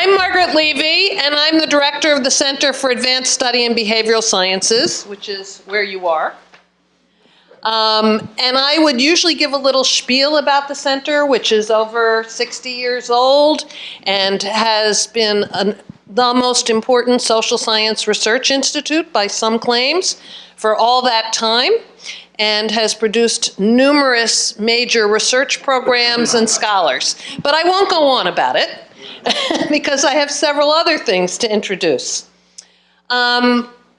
I'm Margaret Levy, and I'm the director of the Center for Advanced Study in Behavioral Sciences, which is where you are. And I would usually give a little spiel about the center, which is over 60 years old and has been the most important social science research institute by some claims for all that time, and has produced numerous major research programs and scholars. But I won't go on about it because I have several other things to introduce.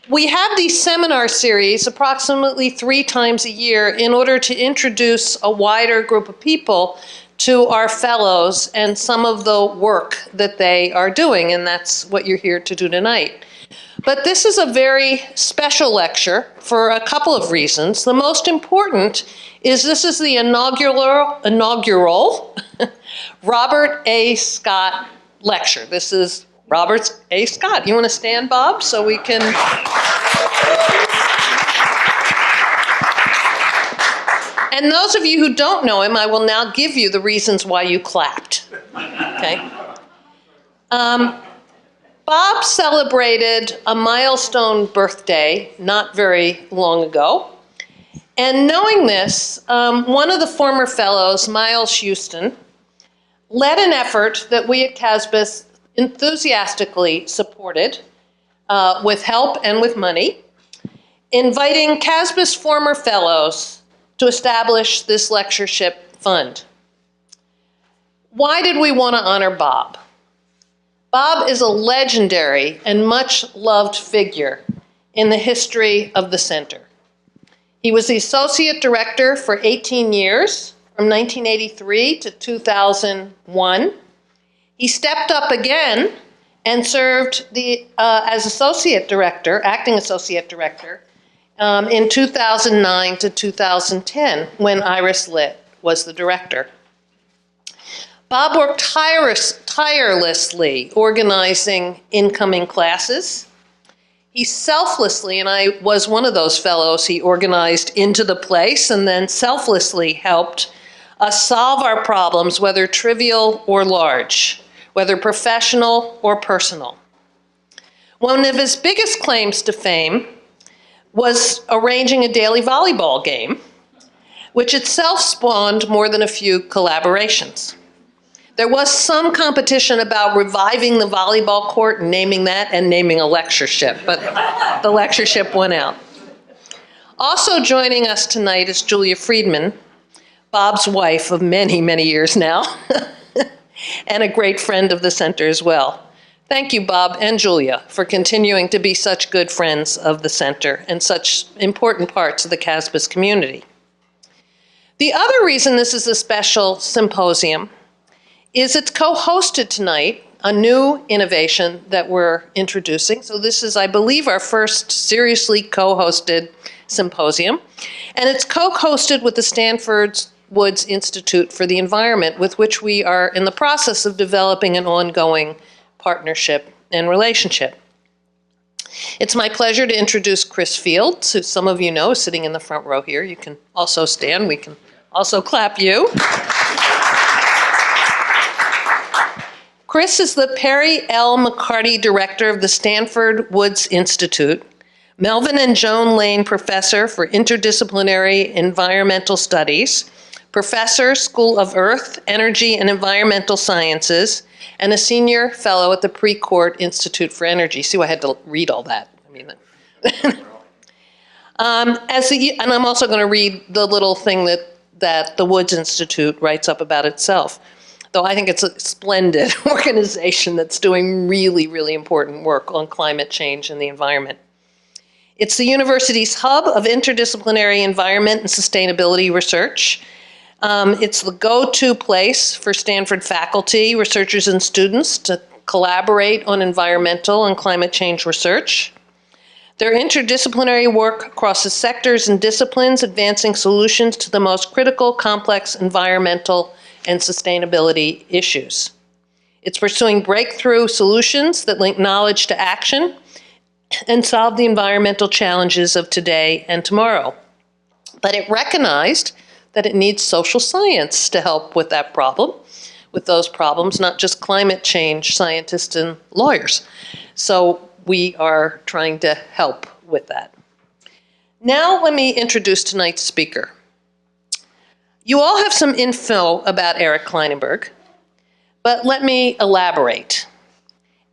We have these seminar series approximately 3 times a year in order to introduce a wider group of people to our fellows and some of the work that they are doing, and that's what you're here to do tonight. But this is a very special lecture for a couple of reasons. The most important is this is the inaugural Robert A. Scott lecture. This is Robert A. Scott. You want to stand, Bob, so we can... And those of you who don't know him, I will now give you the reasons why you clapped. Okay? Bob celebrated a milestone birthday not very long ago. And knowing this, one of the former fellows, Miles Houston, led an effort that we at CASBS enthusiastically supported with help and with money, inviting CASBS former fellows to establish this lectureship fund. Why did we want to honor Bob? Bob is a legendary and much-loved figure in the history of the center. He was the associate director for 18 years, from 1983 to 2001. He stepped up again and served as associate director, acting associate director, in 2009 to 2010, when Iris Litt was the director. Bob worked tirelessly organizing incoming classes. He selflessly, and I was one of those fellows he organized into the place, and then selflessly helped us solve our problems, whether trivial or large, whether professional or personal. One of his biggest claims to fame was arranging a daily volleyball game, which itself spawned more than a few collaborations. There was some competition about reviving the volleyball court and naming that and naming a lectureship, but the lectureship went out. Also joining us tonight is Julia Friedman, Bob's wife of many, many years now, and a great friend of the center as well. Thank you, Bob and Julia, for continuing to be such good friends of the center and such important parts of the CASBS community. The other reason this is a special symposium is it's co-hosted tonight, a new innovation that we're introducing. So this is, I believe, our first seriously co-hosted symposium. And it's co-hosted with the Stanford Woods Institute for the Environment, with which we are in the process of developing an ongoing partnership and relationship. It's my pleasure to introduce Chris Fields, who some of you know is sitting in the front row here. You can also stand. We can also clap you. Chris is the Perry L. McCarty Director of the Stanford Woods Institute, Melvin and Joan Lane Professor for Interdisciplinary Environmental Studies, Professor, School of Earth, Energy, and Environmental Sciences, and a Senior Fellow at the Precourt Institute for Energy. See, I had to read all that. I mean, and I'm also going to read the little thing that the Woods Institute writes up about itself. Though I think it's a splendid organization that's doing really, really important work on climate change and the environment. It's the university's hub of interdisciplinary environment and sustainability research. It's the go-to place for Stanford faculty, researchers, and students to collaborate on environmental and climate change research. Their interdisciplinary work crosses sectors and disciplines, advancing solutions to the most critical, complex environmental and sustainability issues. It's pursuing breakthrough solutions that link knowledge to action and solve the environmental challenges of today and tomorrow. But it recognized that it needs social science to help with that problem, with those problems, not just climate change scientists and lawyers. So we are trying to help with that. Now let me introduce tonight's speaker. You all have some info about Eric Klinenberg, but let me elaborate.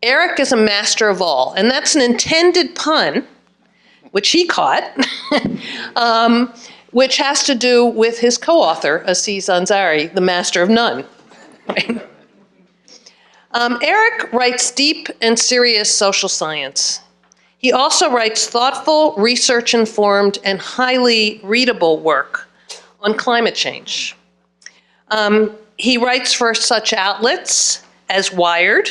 Eric is a master of all, and that's an intended pun, which he caught, which has to do with his co-author, Aziz Ansari, the master of none. Right? Eric writes deep and serious social science. He also writes thoughtful, research-informed, and highly readable work on climate change. He writes for such outlets as Wired,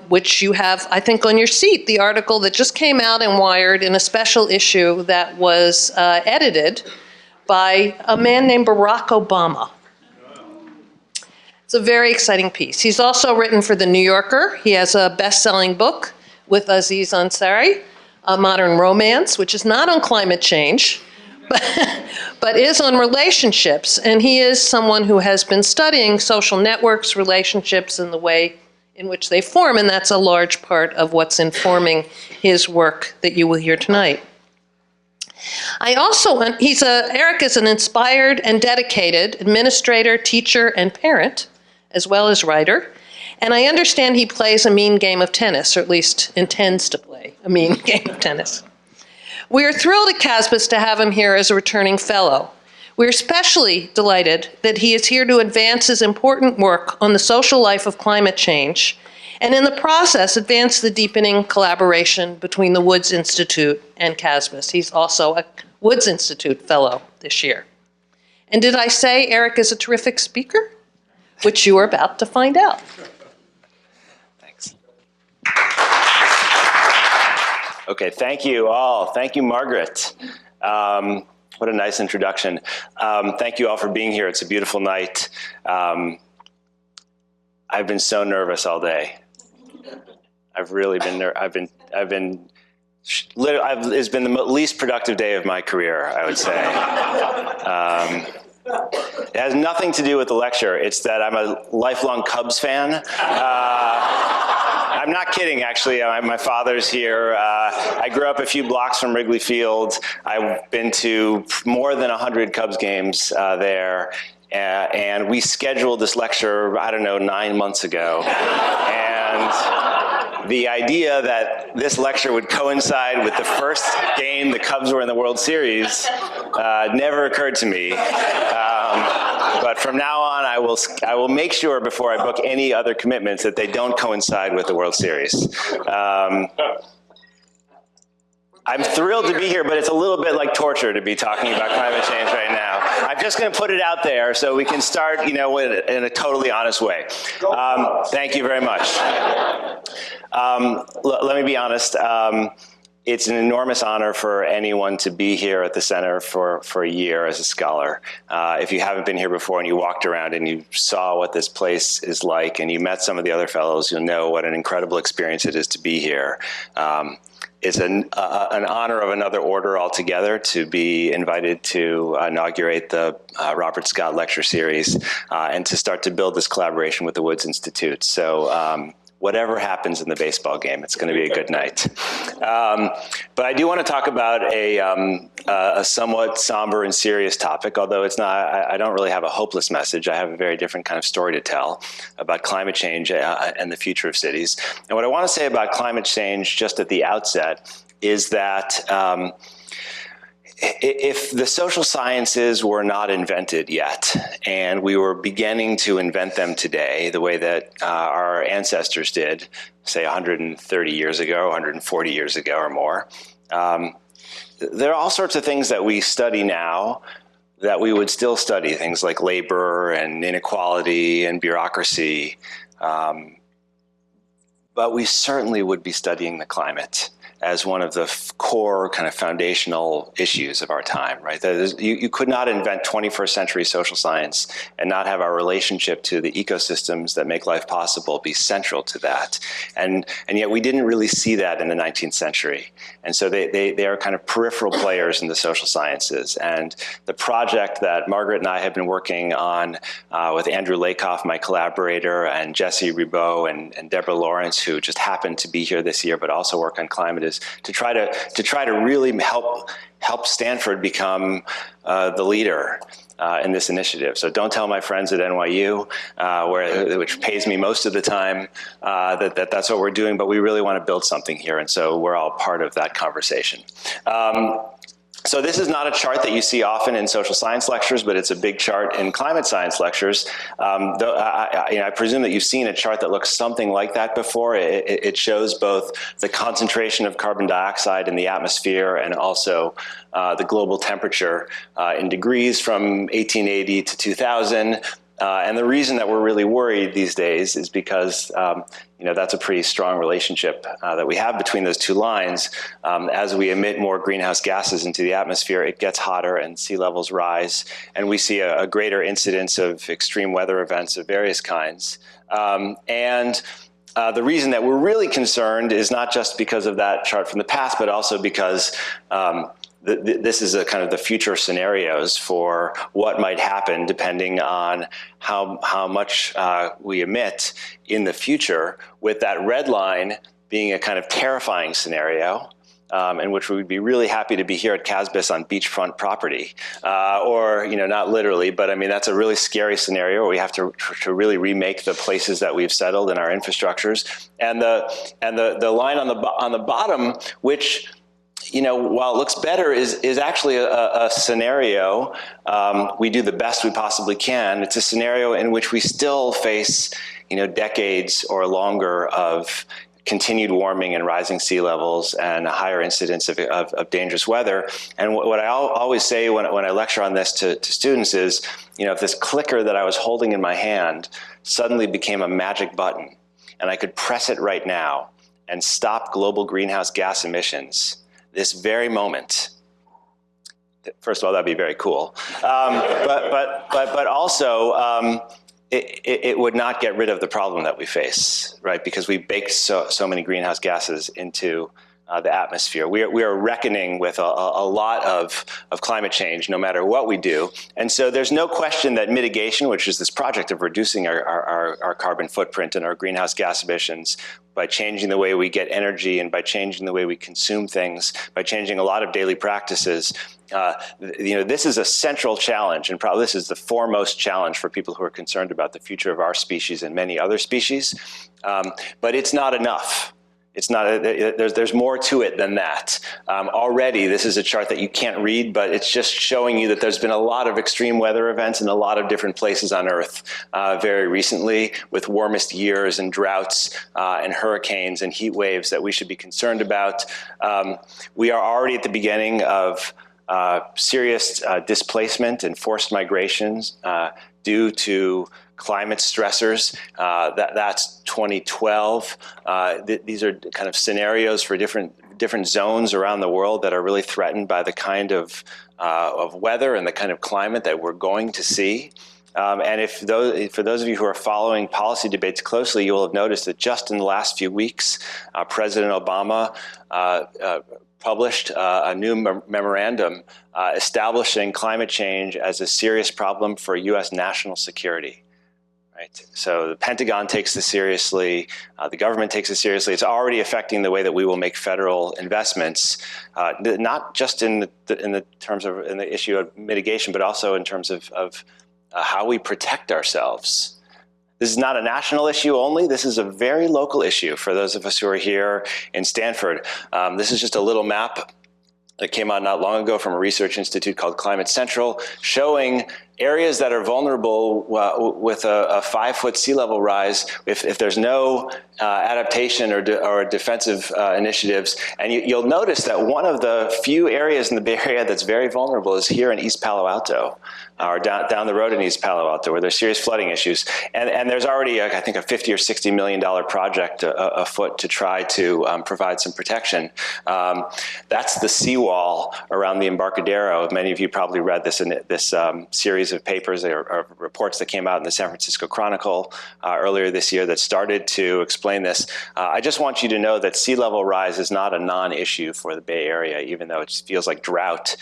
which you have, I think, on your seat, the article that just came out in Wired in a special issue that was edited by a man named Barack Obama. It's a very exciting piece. He's also written for The New Yorker. He has a best-selling book with Aziz Ansari, A Modern Romance, which is not on climate change, but is on relationships. And he is someone who has been studying social networks, relationships, and the way in which they form, and that's a large part of what's informing his work that you will hear tonight. Eric is an inspired and dedicated administrator, teacher, and parent, as well as writer. And I understand he plays a mean game of tennis, or at least intends to play a mean game of tennis. We are thrilled at CASBS to have him here as a returning fellow. We're especially delighted that he is here to advance his important work on the social life of climate change, and in the process, advance the deepening collaboration between the Woods Institute and CASBS. He's also a Woods Institute Fellow this year. And did I say Eric is a terrific speaker? Which you are about to find out. Thanks. Okay, thank you all. Thank you, Margaret. What a nice introduction. Thank you all for being here. It's a beautiful night. I've been so nervous all day. I've really been it's been the least productive day of my career, I would say. It has nothing to do with the lecture. It's that I'm a lifelong Cubs fan. I'm not kidding, actually. My father's here. I grew up a few blocks from Wrigley Field. I've been to more than 100 Cubs games there. And we scheduled this lecture, I don't know, 9 months ago. And the idea that this lecture would coincide with the first game the Cubs were in the World Series never occurred to me. But from now on, I will make sure before I book any other commitments that they don't coincide with the World Series. I'm thrilled to be here, but it's a little bit like torture to be talking about climate change right now. I'm just going to put it out there so we can start, in a totally honest way. Thank you very much. Let me be honest. It's an enormous honor for anyone to be here at the center for a year as a scholar. If you haven't been here before and you walked around and you saw what this place is like and you met some of the other fellows, you'll know what an incredible experience it is to be here. It's an honor of another order altogether to be invited to inaugurate the Robert Scott Lecture Series and to start to build this collaboration with the Woods Institute. So whatever happens in the baseball game, it's going to be a good night. But I do want to talk about a somewhat somber and serious topic, although it's not. I don't really have a hopeless message. I have a very different kind of story to tell about climate change and the future of cities. And what I want to say about climate change just at the outset is that if the social sciences were not invented yet, and we were beginning to invent them today, the way that our ancestors did, say 130 years ago, 140 years ago or more, there are all sorts of things that we study now that we would still study, things like labor and inequality and bureaucracy. But we certainly would be studying the climate. as one of the core kind of foundational issues of our time, right? You could not invent 21st century social science and not have our relationship to the ecosystems that make life possible be central to that. And yet we didn't really see that in the 19th century. And so they are kind of peripheral players in the social sciences. And the project that Margaret and I have been working on with Andrew Lakoff, my collaborator, and Jesse Ribaud and Deborah Lawrence, who just happened to be here this year, but also work on climate, is to try to really help Stanford become the leader in this initiative. So don't tell my friends at NYU, which pays me most of the time, that's what we're doing, but we really want to build something here, and so we're all part of that conversation. So this is not a chart that you see often in social science lectures, but it's a big chart in climate science lectures. I presume that you've seen a chart that looks something like that before. It shows both the concentration of carbon dioxide in the atmosphere and also the global temperature in degrees from 1880 to 2000. And the reason that we're really worried these days is because that's a pretty strong relationship that we have between those two lines. As we emit more greenhouse gases into the atmosphere, it gets hotter and sea levels rise, and we see a greater incidence of extreme weather events of various kinds. The reason that we're really concerned is not just because of that chart from the past, but also because this is a kind of the future scenarios for what might happen depending on how much we emit in the future, with that red line being a kind of terrifying scenario in which we would be really happy to be here at CASBS on beachfront property. Or, not literally, but I mean, that's a really scary scenario where we have to really remake the places that we've settled in our infrastructures. And the line on the bottom, which while it looks better, is actually a scenario. We do the best we possibly can. It's a scenario in which we still face, decades or longer of continued warming and rising sea levels and a higher incidence of dangerous weather. And what I always say when I lecture on this to students is, if this clicker that I was holding in my hand suddenly became a magic button, and I could press it right now and stop global greenhouse gas emissions this very moment. First of all, that'd be very cool. But also, it would not get rid of the problem that we face, right? Because we baked so many greenhouse gases into the atmosphere. We are reckoning with a lot of climate change, no matter what we do. And so there's no question that mitigation, which is this project of reducing our carbon footprint and our greenhouse gas emissions by changing the way we get energy and by changing the way we consume things, by changing a lot of daily practices, this is a central challenge, and probably this is the foremost challenge for people who are concerned about the future of our species and many other species. But it's not enough. It's not, there's more to it than that. Already, this is a chart that you can't read, but it's just showing you that there's been a lot of extreme weather events in a lot of different places on Earth very recently, with warmest years and droughts and hurricanes and heat waves that we should be concerned about. We are already at the beginning of serious displacement and forced migrations due to climate stressors. That's 2012. These are kind of scenarios for different zones around the world that are really threatened by the kind of weather and the kind of climate that we're going to see. And for those of you who are following policy debates closely, you will have noticed that just in the last few weeks, President Obama published a new memorandum establishing climate change as a serious problem for U.S. national security. Right. So the Pentagon takes this seriously, the government takes it seriously. It's already affecting the way that we will make federal investments, not just in the issue of mitigation, but also in terms of how we protect ourselves. This is not a national issue only. This is a very local issue for those of us who are here in Stanford. This is just a little map that came out not long ago from a research institute called Climate Central, showing areas that are vulnerable with a 5-foot sea level rise, if there's no adaptation or defensive initiatives. And you'll notice that one of the few areas in the Bay Area that's very vulnerable is here in East Palo Alto, or down the road in East Palo Alto, where there's serious flooding issues. And there's already, I think, a $50 or $60 million project afoot to try to provide some protection. That's the seawall around the Embarcadero. Many of you probably read this in this series of papers or reports that came out in the San Francisco Chronicle earlier this year that started to explain this. I just want you to know that sea level rise is not a non-issue for the Bay Area, even though it feels like drought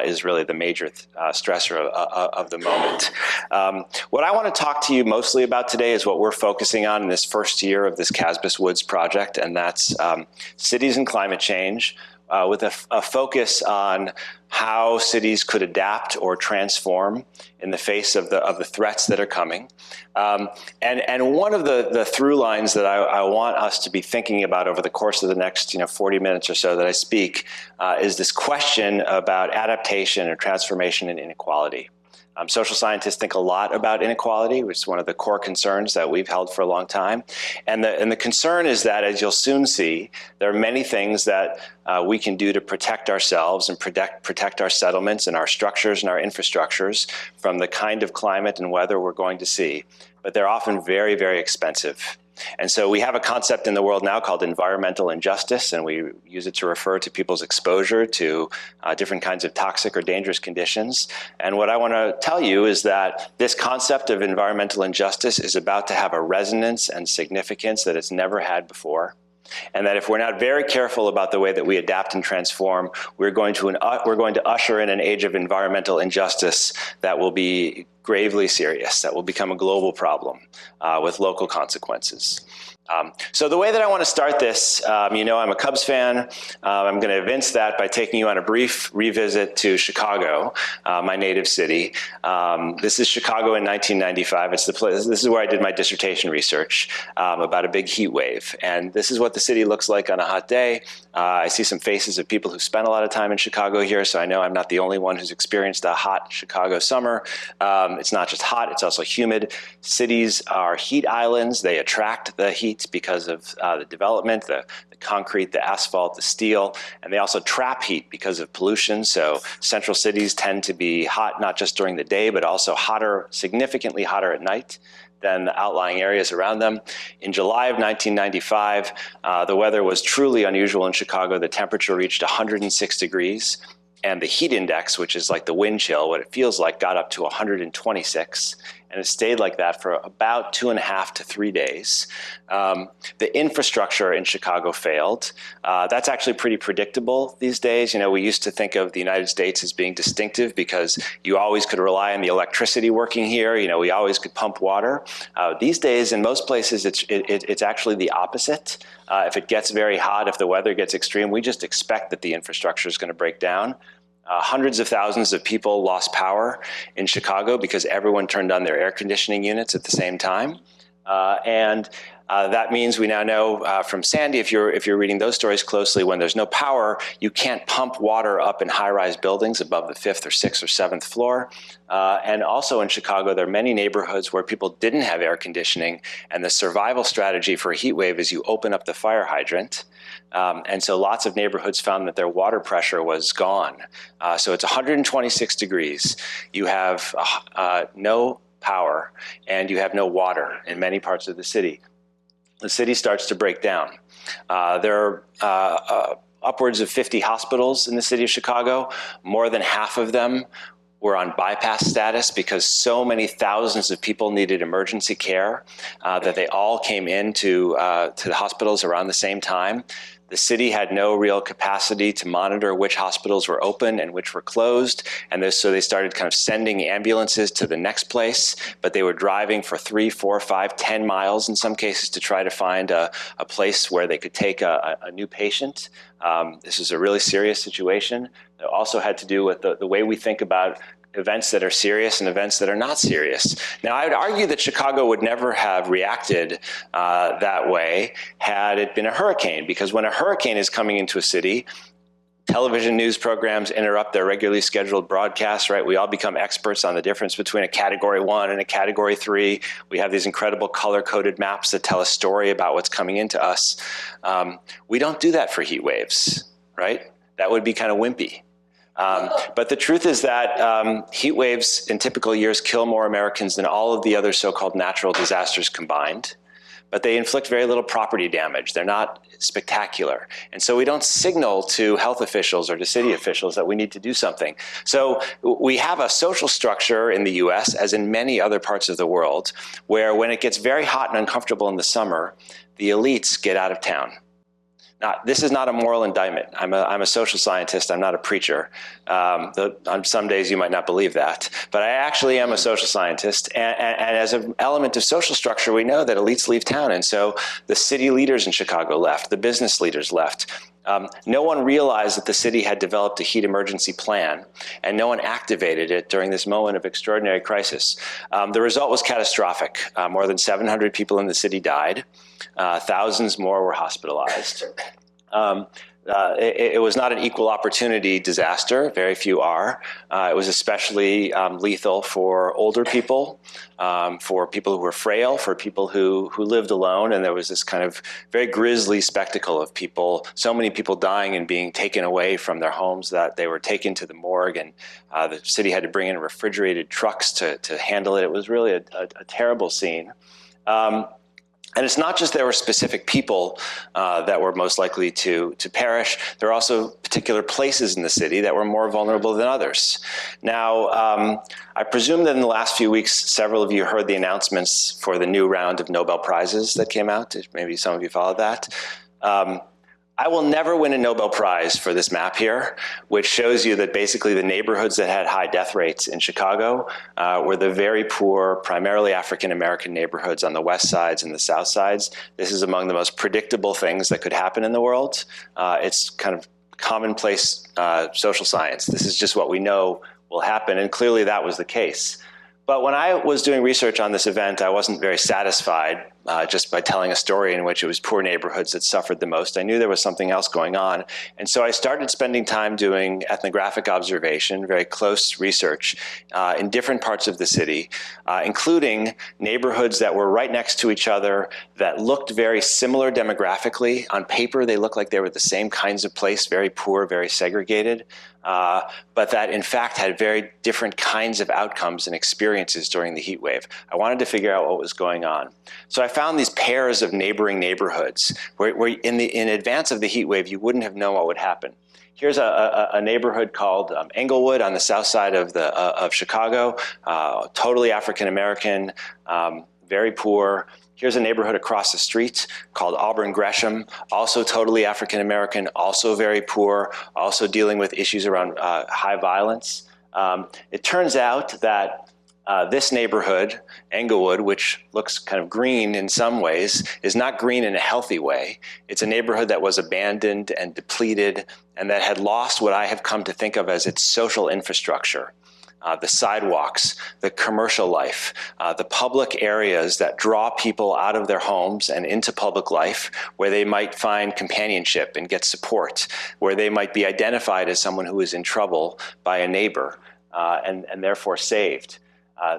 is really the major stressor of the moment. What I want to talk to you mostly about today is what we're focusing on in this first year of this CASBS Woods project, and that's cities and climate change, with a focus on how cities could adapt or transform in the face of the threats that are coming. And one of the through lines that I want us to be thinking about over the course of the next 40 minutes or so that I speak is this question about adaptation or transformation and inequality. Social scientists think a lot about inequality, which is one of the core concerns that we've held for a long time. And the concern is that, as you'll soon see, there are many things that we can do to protect ourselves and protect our settlements and our structures and our infrastructures from the kind of climate and weather we're going to see. But they're often very, very expensive. And so we have a concept in the world now called environmental injustice, and we use it to refer to people's exposure to different kinds of toxic or dangerous conditions. And what I want to tell you is that this concept of environmental injustice is about to have a resonance and significance that it's never had before. And that if we're not very careful about the way that we adapt and transform, we're going to usher in an age of environmental injustice that will be gravely serious, that will become a global problem with local consequences. So the way that I want to start this, I'm a Cubs fan. I'm going to evince that by taking you on a brief revisit to Chicago, my native city. This is Chicago in 1995. It's the place. This is where I did my dissertation research about a big heat wave. And this is what the city looks like on a hot day. I see some faces of people who spent a lot of time in Chicago here, so I know I'm not the only one who's experienced a hot Chicago summer. It's not just hot, it's also humid. Cities are heat islands. They attract the heat because of the development, the concrete, the asphalt, the steel, and they also trap heat because of pollution. So central cities tend to be hot not just during the day, but also hotter, significantly hotter at night than the outlying areas around them. In July of 1995, the weather was truly unusual in Chicago. The temperature reached 106 degrees. And the heat index, which is like the wind chill, what it feels like, got up to 126. And it stayed like that for about 2.5 to 3 days. The infrastructure in Chicago failed. That's actually pretty predictable these days. We used to think of the United States as being distinctive because you always could rely on the electricity working here. We always could pump water. These days, in most places, it's actually the opposite. If it gets very hot, if the weather gets extreme, we just expect that the infrastructure is going to break down. Hundreds of thousands of people lost power in Chicago because everyone turned on their air conditioning units at the same time. That means we now know from Sandy, if you're reading those stories closely, when there's no power, you can't pump water up in high-rise buildings above the 5th or 6th or 7th floor. And also in Chicago, there are many neighborhoods where people didn't have air conditioning, and the survival strategy for a heat wave is you open up the fire hydrant. And so lots of neighborhoods found that their water pressure was gone. So it's 126 degrees. You have no power, and you have no water in many parts of the city. The city starts to break down. There are upwards of 50 hospitals in the city of Chicago. More than half of them were on bypass status because so many thousands of people needed emergency care that they all came into to the hospitals around the same time. The city had no real capacity to monitor which hospitals were open and which were closed. And so they started kind of sending ambulances to the next place, but they were driving for 3, 4, 5, 10 miles in some cases to try to find a place where they could take a new patient. This is a really serious situation. It also had to do with the way we think about events that are serious and events that are not serious. Now, I would argue that Chicago would never have reacted that way had it been a hurricane, because when a hurricane is coming into a city, Television news programs interrupt their regularly scheduled broadcasts, right? We all become experts on the difference between a category 1 and a category 3. We have these incredible color-coded maps that tell a story about what's coming into us. We don't do that for heat waves, right? That would be kind of wimpy. But the truth is that heat waves in typical years kill more Americans than all of the other so-called natural disasters combined. But they inflict very little property damage. They're not spectacular. And so we don't signal to health officials or to city officials that we need to do something. So we have a social structure in the US, as in many other parts of the world, where when it gets very hot and uncomfortable in the summer, the elites get out of town. Now, this is not a moral indictment. I'm a social scientist. I'm not a preacher. On some days you might not believe that, but I actually am a social scientist. And as an element of social structure, we know that elites leave town. And so the city leaders in Chicago left, the business leaders left. No one realized that the city had developed a heat emergency plan, and no one activated it during this moment of extraordinary crisis. The result was catastrophic. More than 700 people in the city died. Thousands more were hospitalized. It was not an equal opportunity disaster. Very few are. It was especially lethal for older people, for people who were frail, for people who lived alone. And there was this kind of very grisly spectacle of people, so many people dying and being taken away from their homes that they were taken to the morgue. And the city had to bring in refrigerated trucks to handle it. It was really a terrible scene. And it's not just there were specific people that were most likely to perish. There are also particular places in the city that were more vulnerable than others. Now, I presume that in the last few weeks, several of you heard the announcements for the new round of Nobel Prizes that came out. Maybe some of you followed that. I will never win a Nobel Prize for this map here, which shows you that basically the neighborhoods that had high death rates in Chicago were the very poor, primarily African-American neighborhoods on the west sides and the south sides. This is among the most predictable things that could happen in the world. It's kind of commonplace social science. This is just what we know will happen, and clearly that was the case. But when I was doing research on this event, I wasn't very satisfied just by telling a story in which it was poor neighborhoods that suffered the most. I knew there was something else going on. And so I started spending time doing ethnographic observation, very close research in different parts of the city, including neighborhoods that were right next to each other, that looked very similar demographically. On paper, they looked like they were the same kinds of place, very poor, very segregated. But that in fact had very different kinds of outcomes and experiences during the heat wave. I wanted to figure out what was going on. So I found these pairs of neighboring neighborhoods where in advance of the heat wave, you wouldn't have known what would happen. Here's a neighborhood called Englewood on the south side of Chicago, totally African-American, very poor. Here's a neighborhood across the street called Auburn Gresham, also totally African-American, also very poor, also dealing with issues around high violence. It turns out that this neighborhood, Englewood, which looks kind of green in some ways, is not green in a healthy way. It's a neighborhood that was abandoned and depleted and that had lost what I have come to think of as its social infrastructure. The sidewalks, the commercial life, the public areas that draw people out of their homes and into public life, where they might find companionship and get support, where they might be identified as someone who is in trouble by a neighbor and therefore saved.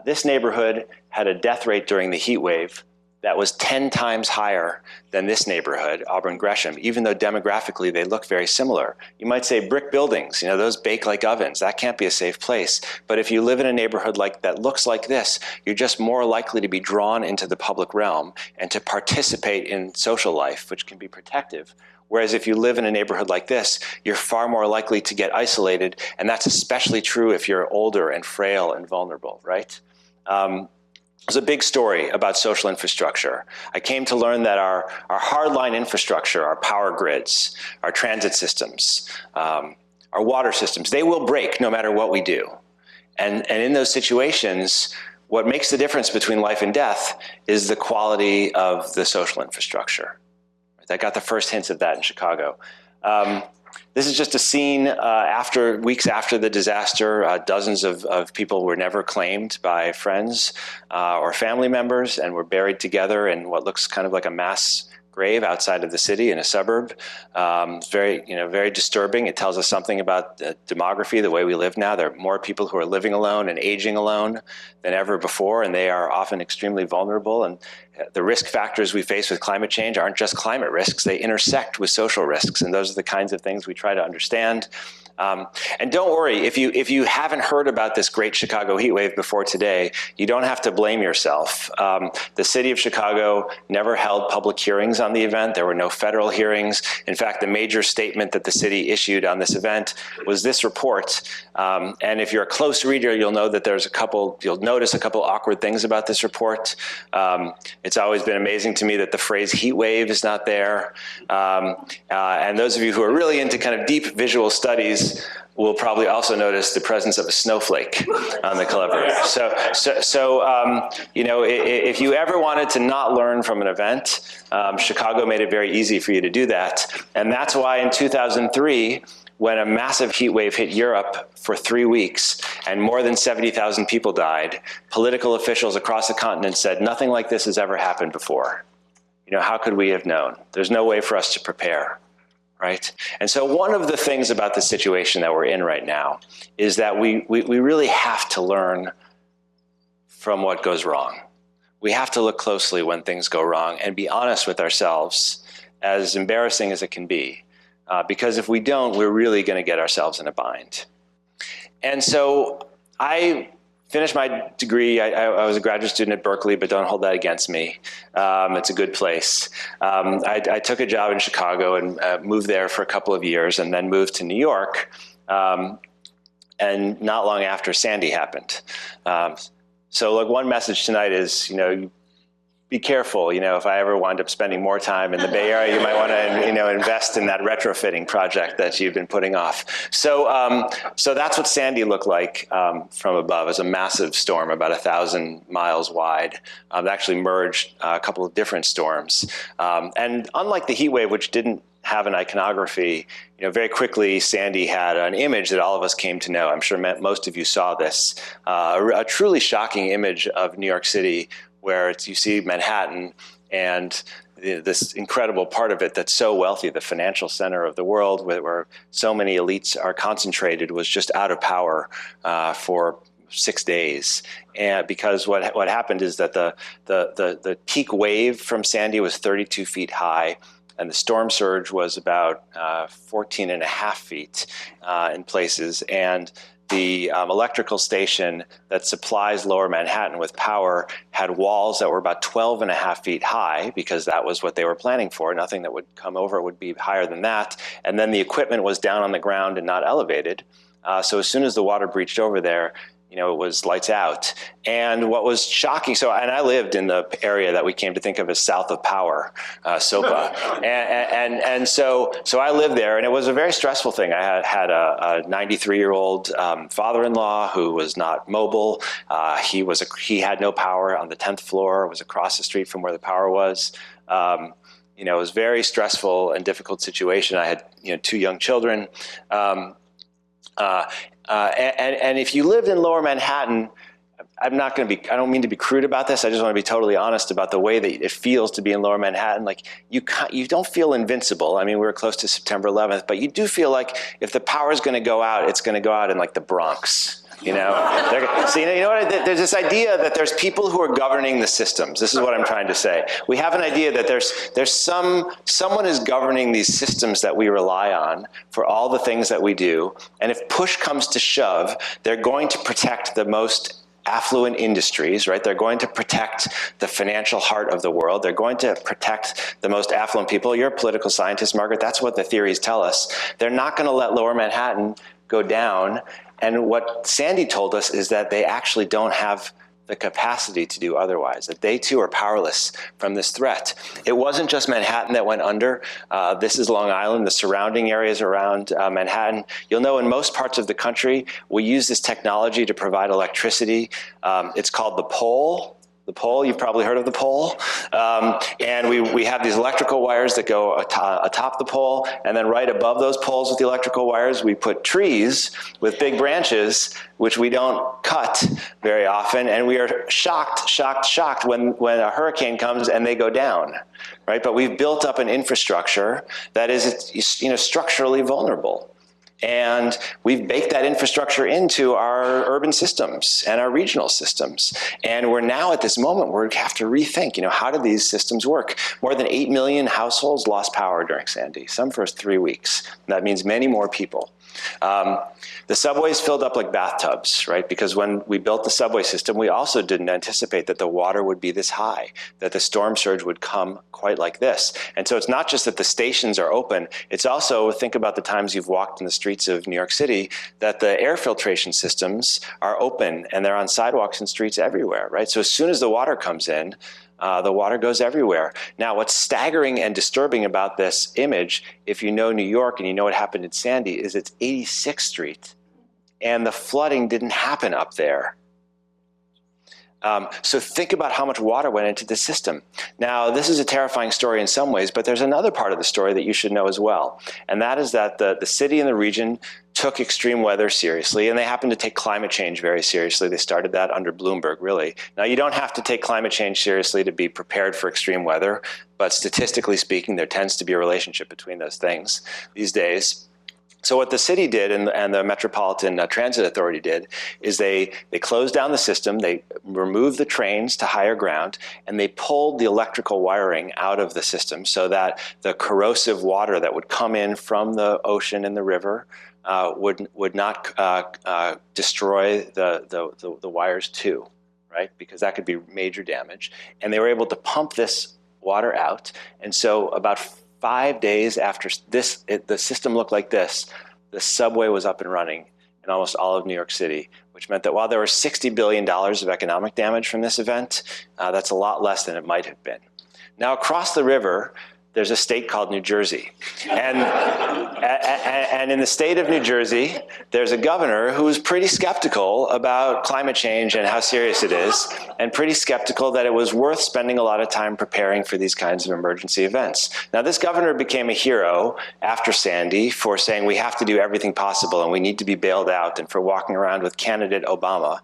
This neighborhood had a death rate during the heat wave that was 10 times higher than this neighborhood, Auburn Gresham, even though demographically they look very similar. You might say brick buildings, you know, those bake like ovens, that can't be a safe place. But if you live in a neighborhood that looks like this, you're just more likely to be drawn into the public realm and to participate in social life, which can be protective. Whereas if you live in a neighborhood like this, you're far more likely to get isolated, and that's especially true if you're older and frail and vulnerable, right? There's a big story about social infrastructure. I came to learn that our hardline infrastructure, our power grids, our transit systems, our water systems, they will break no matter what we do. And in those situations, what makes the difference between life and death is the quality of the social infrastructure. I got the first hints of that in Chicago. This is just a scene weeks after the disaster. Dozens of people were never claimed by friends or family members and were buried together in what looks kind of like a mass grave outside of the city in a suburb. It's very, very disturbing. It tells us something about the demography, the way we live now. There are more people who are living alone and aging alone than ever before, and they are often extremely vulnerable. And the risk factors we face with climate change aren't just climate risks, they intersect with social risks, and those are the kinds of things we try to understand. And don't worry, if you haven't heard about this great Chicago heat wave before today, you don't have to blame yourself. The city of Chicago never held public hearings on the event. There were no federal hearings. In fact, the major statement that the city issued on this event was this report. And if you're a close reader, you'll know that you'll notice a couple awkward things about this report. It's always been amazing to me that the phrase heat wave is not there. And those of you who are really into kind of deep visual studies will probably also notice the presence of a snowflake on the cover. If you ever wanted to not learn from an event, Chicago made it very easy for you to do that. And that's why in 2003, when a massive heat wave hit Europe for 3 weeks and more than 70,000 people died, political officials across the continent said, nothing like this has ever happened before. How could we have known? There's no way for us to prepare. Right? And so one of the things about the situation that we're in right now is that we really have to learn from what goes wrong. We have to look closely when things go wrong and be honest with ourselves, as embarrassing as it can be. Because if we don't, we're really going to get ourselves in a bind. And so I finished my degree. I was a graduate student at Berkeley, but don't hold that against me. It's a good place. I took a job in Chicago and moved there for a couple of years and then moved to New York. And not long after, Sandy happened. So look, one message tonight is, be careful. If I ever wind up spending more time in the Bay Area, you might want to, invest in that retrofitting project that you've been putting off. So that's what Sandy looked like from above, as a massive storm, about 1,000 miles wide. It actually merged a couple of different storms. And unlike the heat wave, which didn't have an iconography, very quickly Sandy had an image that all of us came to know. I'm sure most of you saw this, a truly shocking image of New York City, where you see Manhattan and this incredible part of it that's so wealthy, the financial center of the world, where so many elites are concentrated, was just out of power for 6 days. And because what happened is that the peak wave from Sandy was 32 feet high, and the storm surge was about 14 and a half feet in places. And the electrical station that supplies Lower Manhattan with power had walls that were about 12 and a half feet high, because that was what they were planning for. Nothing that would come over would be higher than that. And then the equipment was down on the ground and not elevated. So as soon as the water breached over there, it was lights out. And what was shocking, and I lived in the area that we came to think of as south of power, SOPA. and so I lived there, and it was a very stressful thing. I had a 93-year-old father-in-law who was not mobile. He had no power on the 10th floor. It was across the street from where the power was. It was a very stressful and difficult situation. I had 2 young children. And if you lived in Lower Manhattan, I don't mean to be crude about this. I just want to be totally honest about the way that it feels to be in Lower Manhattan. Like, you don't feel invincible. I mean, we were close to September 11th, but you do feel like if the power is going to go out, it's going to go out in like the Bronx. So you know what? There's this idea that there's people who are governing the systems. This is what I'm trying to say. We have an idea that there's someone is governing these systems that we rely on for all the things that we do. And if push comes to shove, they're going to protect the most affluent industries, right? They're going to protect the financial heart of the world. They're going to protect the most affluent people. You're a political scientist, Margaret. That's what the theories tell us. They're not going to let Lower Manhattan go down. And what Sandy told us is that they actually don't have the capacity to do otherwise, that they too are powerless from this threat. It wasn't just Manhattan that went under. This is Long Island, the surrounding areas around Manhattan. You'll know in most parts of the country, we use this technology to provide electricity. It's called the pole. The pole, you've probably heard of the pole. And we have these electrical wires that go atop the pole, and then right above those poles with the electrical wires, we put trees with big branches, which we don't cut very often, and we are shocked when a hurricane comes and they go down, right? But we've built up an infrastructure that is, structurally vulnerable. And we've baked that infrastructure into our urban systems and our regional systems. And we're now at this moment where we have to rethink, how do these systems work? More than 8 million households lost power during Sandy, some for 3 weeks. That means many more people. The subways filled up like bathtubs, right? Because when we built the subway system, we also didn't anticipate that the water would be this high, that the storm surge would come quite like this. And so it's not just that the stations are open, it's also, think about the times you've walked in the streets of New York City, that the air filtration systems are open and they're on sidewalks and streets everywhere, right? So as soon as the water comes in, the water goes everywhere. Now, what's staggering and disturbing about this image, if you know New York and you know what happened in Sandy, is it's 86th Street, and the flooding didn't happen up there. So think about how much water went into the system. Now, this is a terrifying story in some ways, but there's another part of the story that you should know as well, and that is that the city and the region took extreme weather seriously, and they happened to take climate change very seriously. They started that under Bloomberg, really. Now, you don't have to take climate change seriously to be prepared for extreme weather, but statistically speaking, there tends to be a relationship between those things these days. So what the city did and the Metropolitan Transit Authority did is they closed down the system, they removed the trains to higher ground, and they pulled the electrical wiring out of the system so that the corrosive water that would come in from the ocean and the river would not destroy the wires too, right? Because that could be major damage. And they were able to pump this water out. And so about 5 days after this, the system looked like this. The subway was up and running in almost all of New York City, which meant that while there was $60 billion of economic damage from this event, that's a lot less than it might have been. Now, across the river, there's a state called New Jersey. And in the state of New Jersey, there's a governor who is pretty skeptical about climate change and how serious it is, and pretty skeptical that it was worth spending a lot of time preparing for these kinds of emergency events. Now, this governor became a hero after Sandy for saying we have to do everything possible and we need to be bailed out, and for walking around with candidate Obama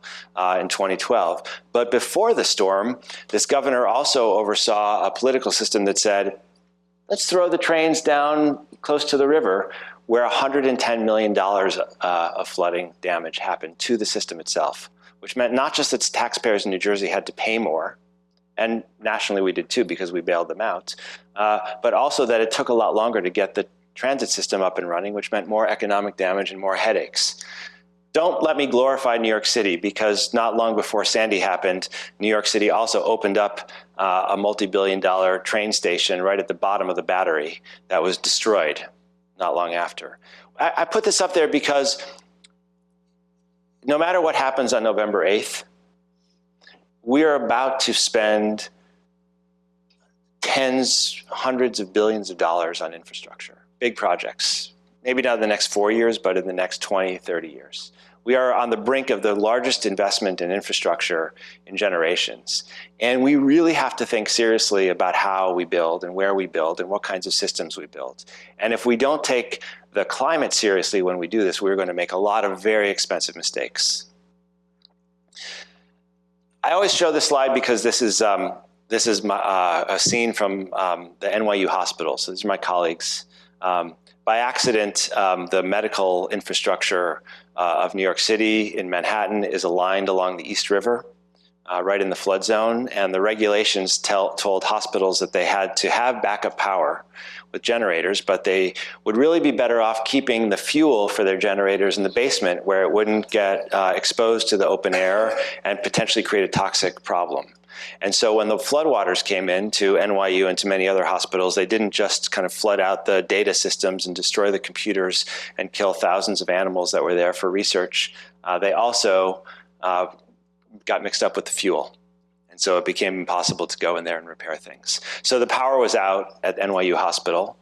in 2012. But before the storm, this governor also oversaw a political system that said, let's throw the trains down close to the river, where $110 million of flooding damage happened to the system itself, which meant not just that taxpayers in New Jersey had to pay more, and nationally we did too because we bailed them out, but also that it took a lot longer to get the transit system up and running, which meant more economic damage and more headaches. Don't let me glorify New York City, because not long before Sandy happened, New York City also opened up a multi-billion-dollar train station right at the bottom of the Battery that was destroyed not long after. I put this up there because no matter what happens on November 8th, we are about to spend tens, hundreds of billions of dollars on infrastructure, big projects. Maybe not in the next 4 years, but in the next 20, 30 years. We are on the brink of the largest investment in infrastructure in generations. And we really have to think seriously about how we build and where we build and what kinds of systems we build. And if we don't take the climate seriously when we do this, we're going to make a lot of very expensive mistakes. I always show this slide because this is a scene from the NYU hospital. So these are my colleagues. By accident, the medical infrastructure of New York City in Manhattan is aligned along the East River, right in the flood zone. And the regulations told hospitals that they had to have backup power with generators, but they would really be better off keeping the fuel for their generators in the basement where it wouldn't get exposed to the open air and potentially create a toxic problem. And so when the floodwaters came in to NYU and to many other hospitals, they didn't just kind of flood out the data systems and destroy the computers and kill thousands of animals that were there for research. They also got mixed up with the fuel. And so it became impossible to go in there and repair things. So the power was out at NYU Hospital.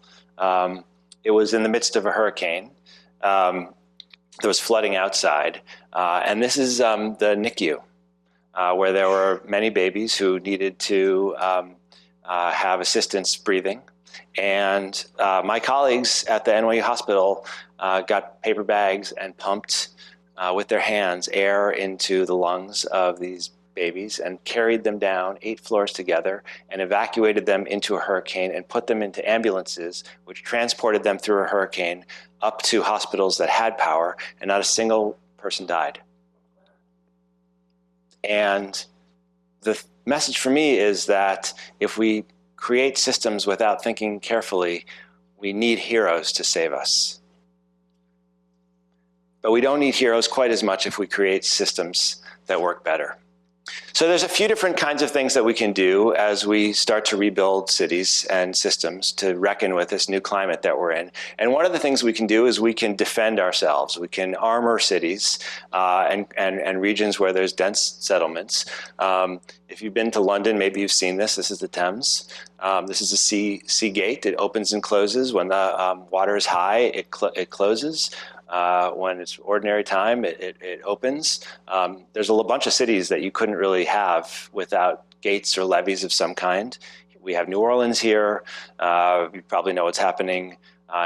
It was in the midst of a hurricane. There was flooding outside. And this is the NICU. where there were many babies who needed to have assistance breathing. And my colleagues at the NYU hospital got paper bags and pumped with their hands air into the lungs of these babies and carried them down 8 floors together and evacuated them into a hurricane and put them into ambulances, which transported them through a hurricane up to hospitals that had power, and not a single person died. And the message for me is that if we create systems without thinking carefully, we need heroes to save us. But we don't need heroes quite as much if we create systems that work better. So there's a few different kinds of things that we can do as we start to rebuild cities and systems to reckon with this new climate that we're in. And one of the things we can do is we can defend ourselves. We can armor cities and regions where there's dense settlements. If you've been to London, maybe you've seen this. This is the Thames. This is a sea gate. It opens and closes. When the water is high, it closes. When it's ordinary time, it opens. There's a bunch of cities that you couldn't really have without gates or levees of some kind. We have New Orleans here. You probably know what's happening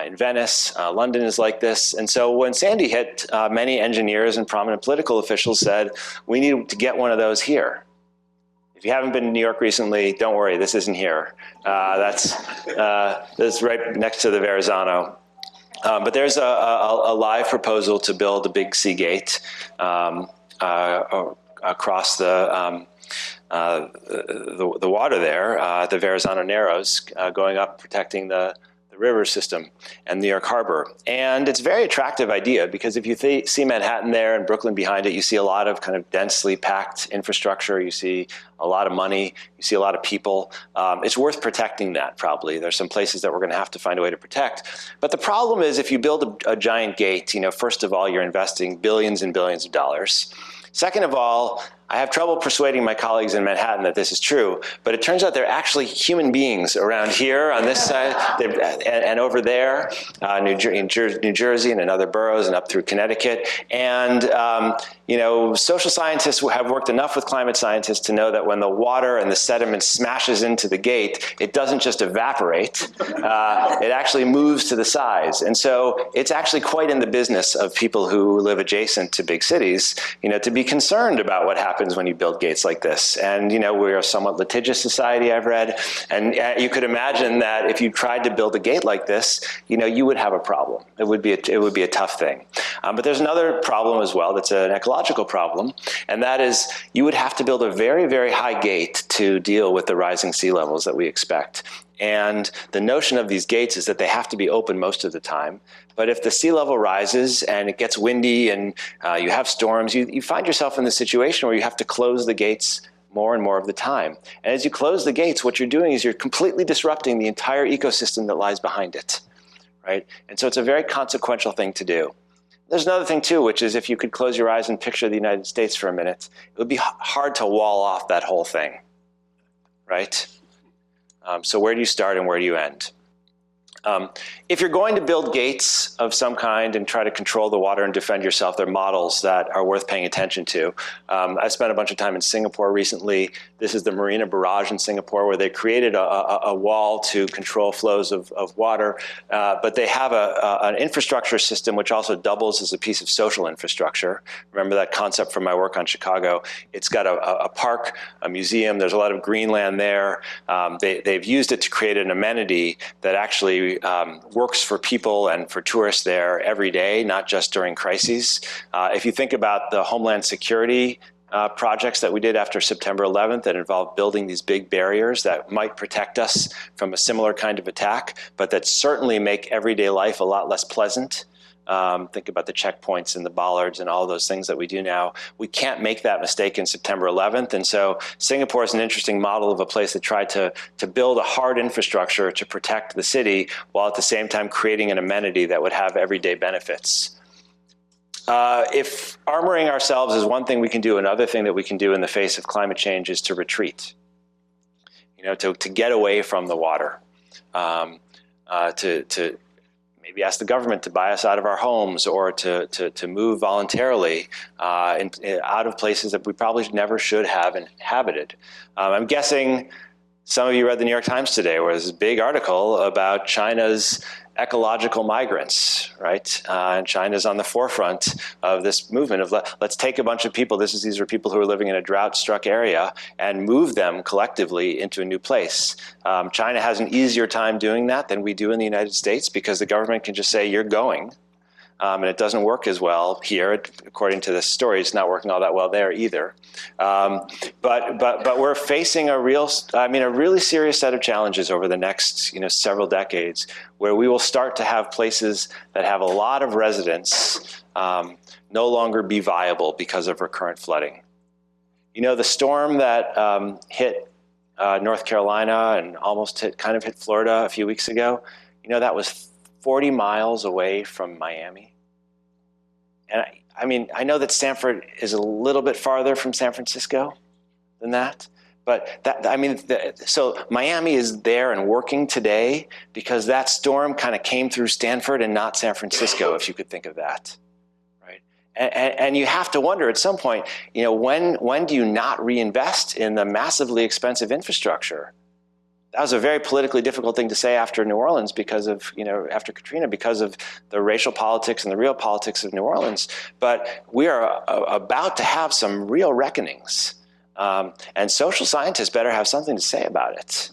in Venice. London is like this. And so when Sandy hit, many engineers and prominent political officials said, we need to get one of those here. If you haven't been to New York recently, don't worry, this isn't here. That's right next to the Verrazano. But there's a live proposal to build a big sea gate across the water there, the Verrazano Narrows, going up, protecting the river system and New York Harbor. And it's a very attractive idea because if you see Manhattan there and Brooklyn behind it, you see a lot of kind of densely packed infrastructure. You see a lot of money. You see a lot of people. It's worth protecting that, probably. There's some places that we're going to have to find a way to protect. But the problem is if you build a giant gate, first of all, you're investing billions and billions of dollars. Second of all, I have trouble persuading my colleagues in Manhattan that this is true, but it turns out they're actually human beings around here on this side and over there, New Jersey and in other boroughs and up through Connecticut. And social scientists have worked enough with climate scientists to know that when the water and the sediment smashes into the gate, it doesn't just evaporate, it actually moves to the sides. And so it's actually quite in the business of people who live adjacent to big cities, to be concerned about what happens when you build gates like this. And we're a somewhat litigious society, I've read, and you could imagine that if you tried to build a gate like this, you would have a problem. It would be a tough thing. But there's another problem as well that's an ecological problem, and that is you would have to build a very, very high gate to deal with the rising sea levels that we expect. And the notion of these gates is that they have to be open most of the time. But if the sea level rises and it gets windy and you have storms, you find yourself in the situation where you have to close the gates more and more of the time. And as you close the gates, what you're doing is you're completely disrupting the entire ecosystem that lies behind it, right? And so it's a very consequential thing to do. There's another thing too, which is if you could close your eyes and picture the United States for a minute, it would be hard to wall off that whole thing, right? So where do you start and where do you end? If you're going to build gates of some kind and try to control the water and defend yourself, there are models that are worth paying attention to. I spent a bunch of time in Singapore recently. This is the Marina Barrage in Singapore, where they created a wall to control flows of water, but they have an infrastructure system which also doubles as a piece of social infrastructure. Remember that concept from my work on Chicago. It's got a park, a museum, there's a lot of green land there. They've used it to create an amenity that actually works for people and for tourists there every day, not just during crises. If you think about the Homeland Security projects that we did after September 11th that involved building these big barriers that might protect us from a similar kind of attack, but that certainly make everyday life a lot less pleasant. Think about the checkpoints and the bollards and all those things that we do now. We can't make that mistake in September 11th. And so Singapore is an interesting model of a place that tried to build a hard infrastructure to protect the city while at the same time creating an amenity that would have everyday benefits. If armoring ourselves is one thing we can do, another thing that we can do in the face of climate change is to retreat, to get away from the water, to maybe ask the government to buy us out of our homes or to move voluntarily out of places that we probably never should have inhabited. I'm guessing some of you read the New York Times today, where there's this big article about China's ecological migrants, right? And China's on the forefront of this movement of let's take a bunch of people, these are people who are living in a drought-struck area, and move them collectively into a new place. China has an easier time doing that than we do in the United States because the government can just say, you're going. And it doesn't work as well here. According to this story, it's not working all that well there either. But we're facing a really serious set of challenges over the next several decades, where we will start to have places that have a lot of residents no longer be viable because of recurrent flooding. The storm that hit North Carolina and almost hit Florida a few weeks ago, that was 40 miles away from Miami. And I know that Stanford is a little bit farther from San Francisco than that, but so Miami is there and working today because that storm kind of came through Stanford and not San Francisco, if you could think of that, right? And you have to wonder at some point, when do you not reinvest in the massively expensive infrastructure? That was a very politically difficult thing to say after New Orleans because of, after Katrina, because of the racial politics and the real politics of New Orleans. But we are about to have some real reckonings. And social scientists better have something to say about it.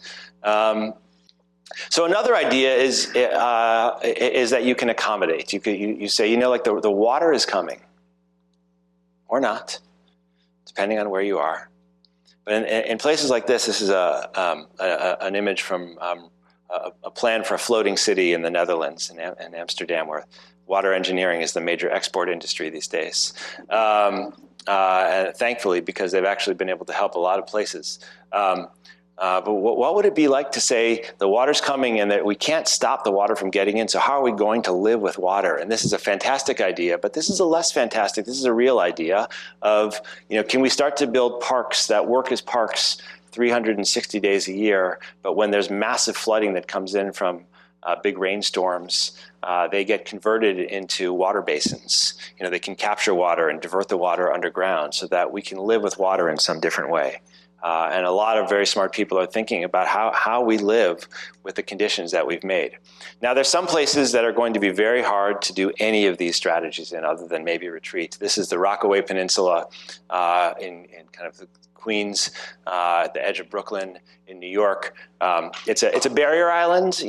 So another idea is that you can accommodate. You say, like the water is coming, or not, depending on where you are. But in places like this is an image from a plan for a floating city in the Netherlands, in Amsterdam, where water engineering is the major export industry these days. And thankfully, because they've actually been able to help a lot of places. But what would it be like to say the water's coming and that we can't stop the water from getting in, so how are we going to live with water? And this is a fantastic idea, but this is a less fantastic, this is a real idea of, can we start to build parks that work as parks 360 days a year, but when there's massive flooding that comes in from big rainstorms, they get converted into water basins. They can capture water and divert the water underground so that we can live with water in some different way. And a lot of very smart people are thinking about how we live with the conditions that we've made. Now, there's some places that are going to be very hard to do any of these strategies in other than maybe retreat. This is the Rockaway Peninsula in kind of the Queens, at the edge of Brooklyn in New York. It's a barrier island.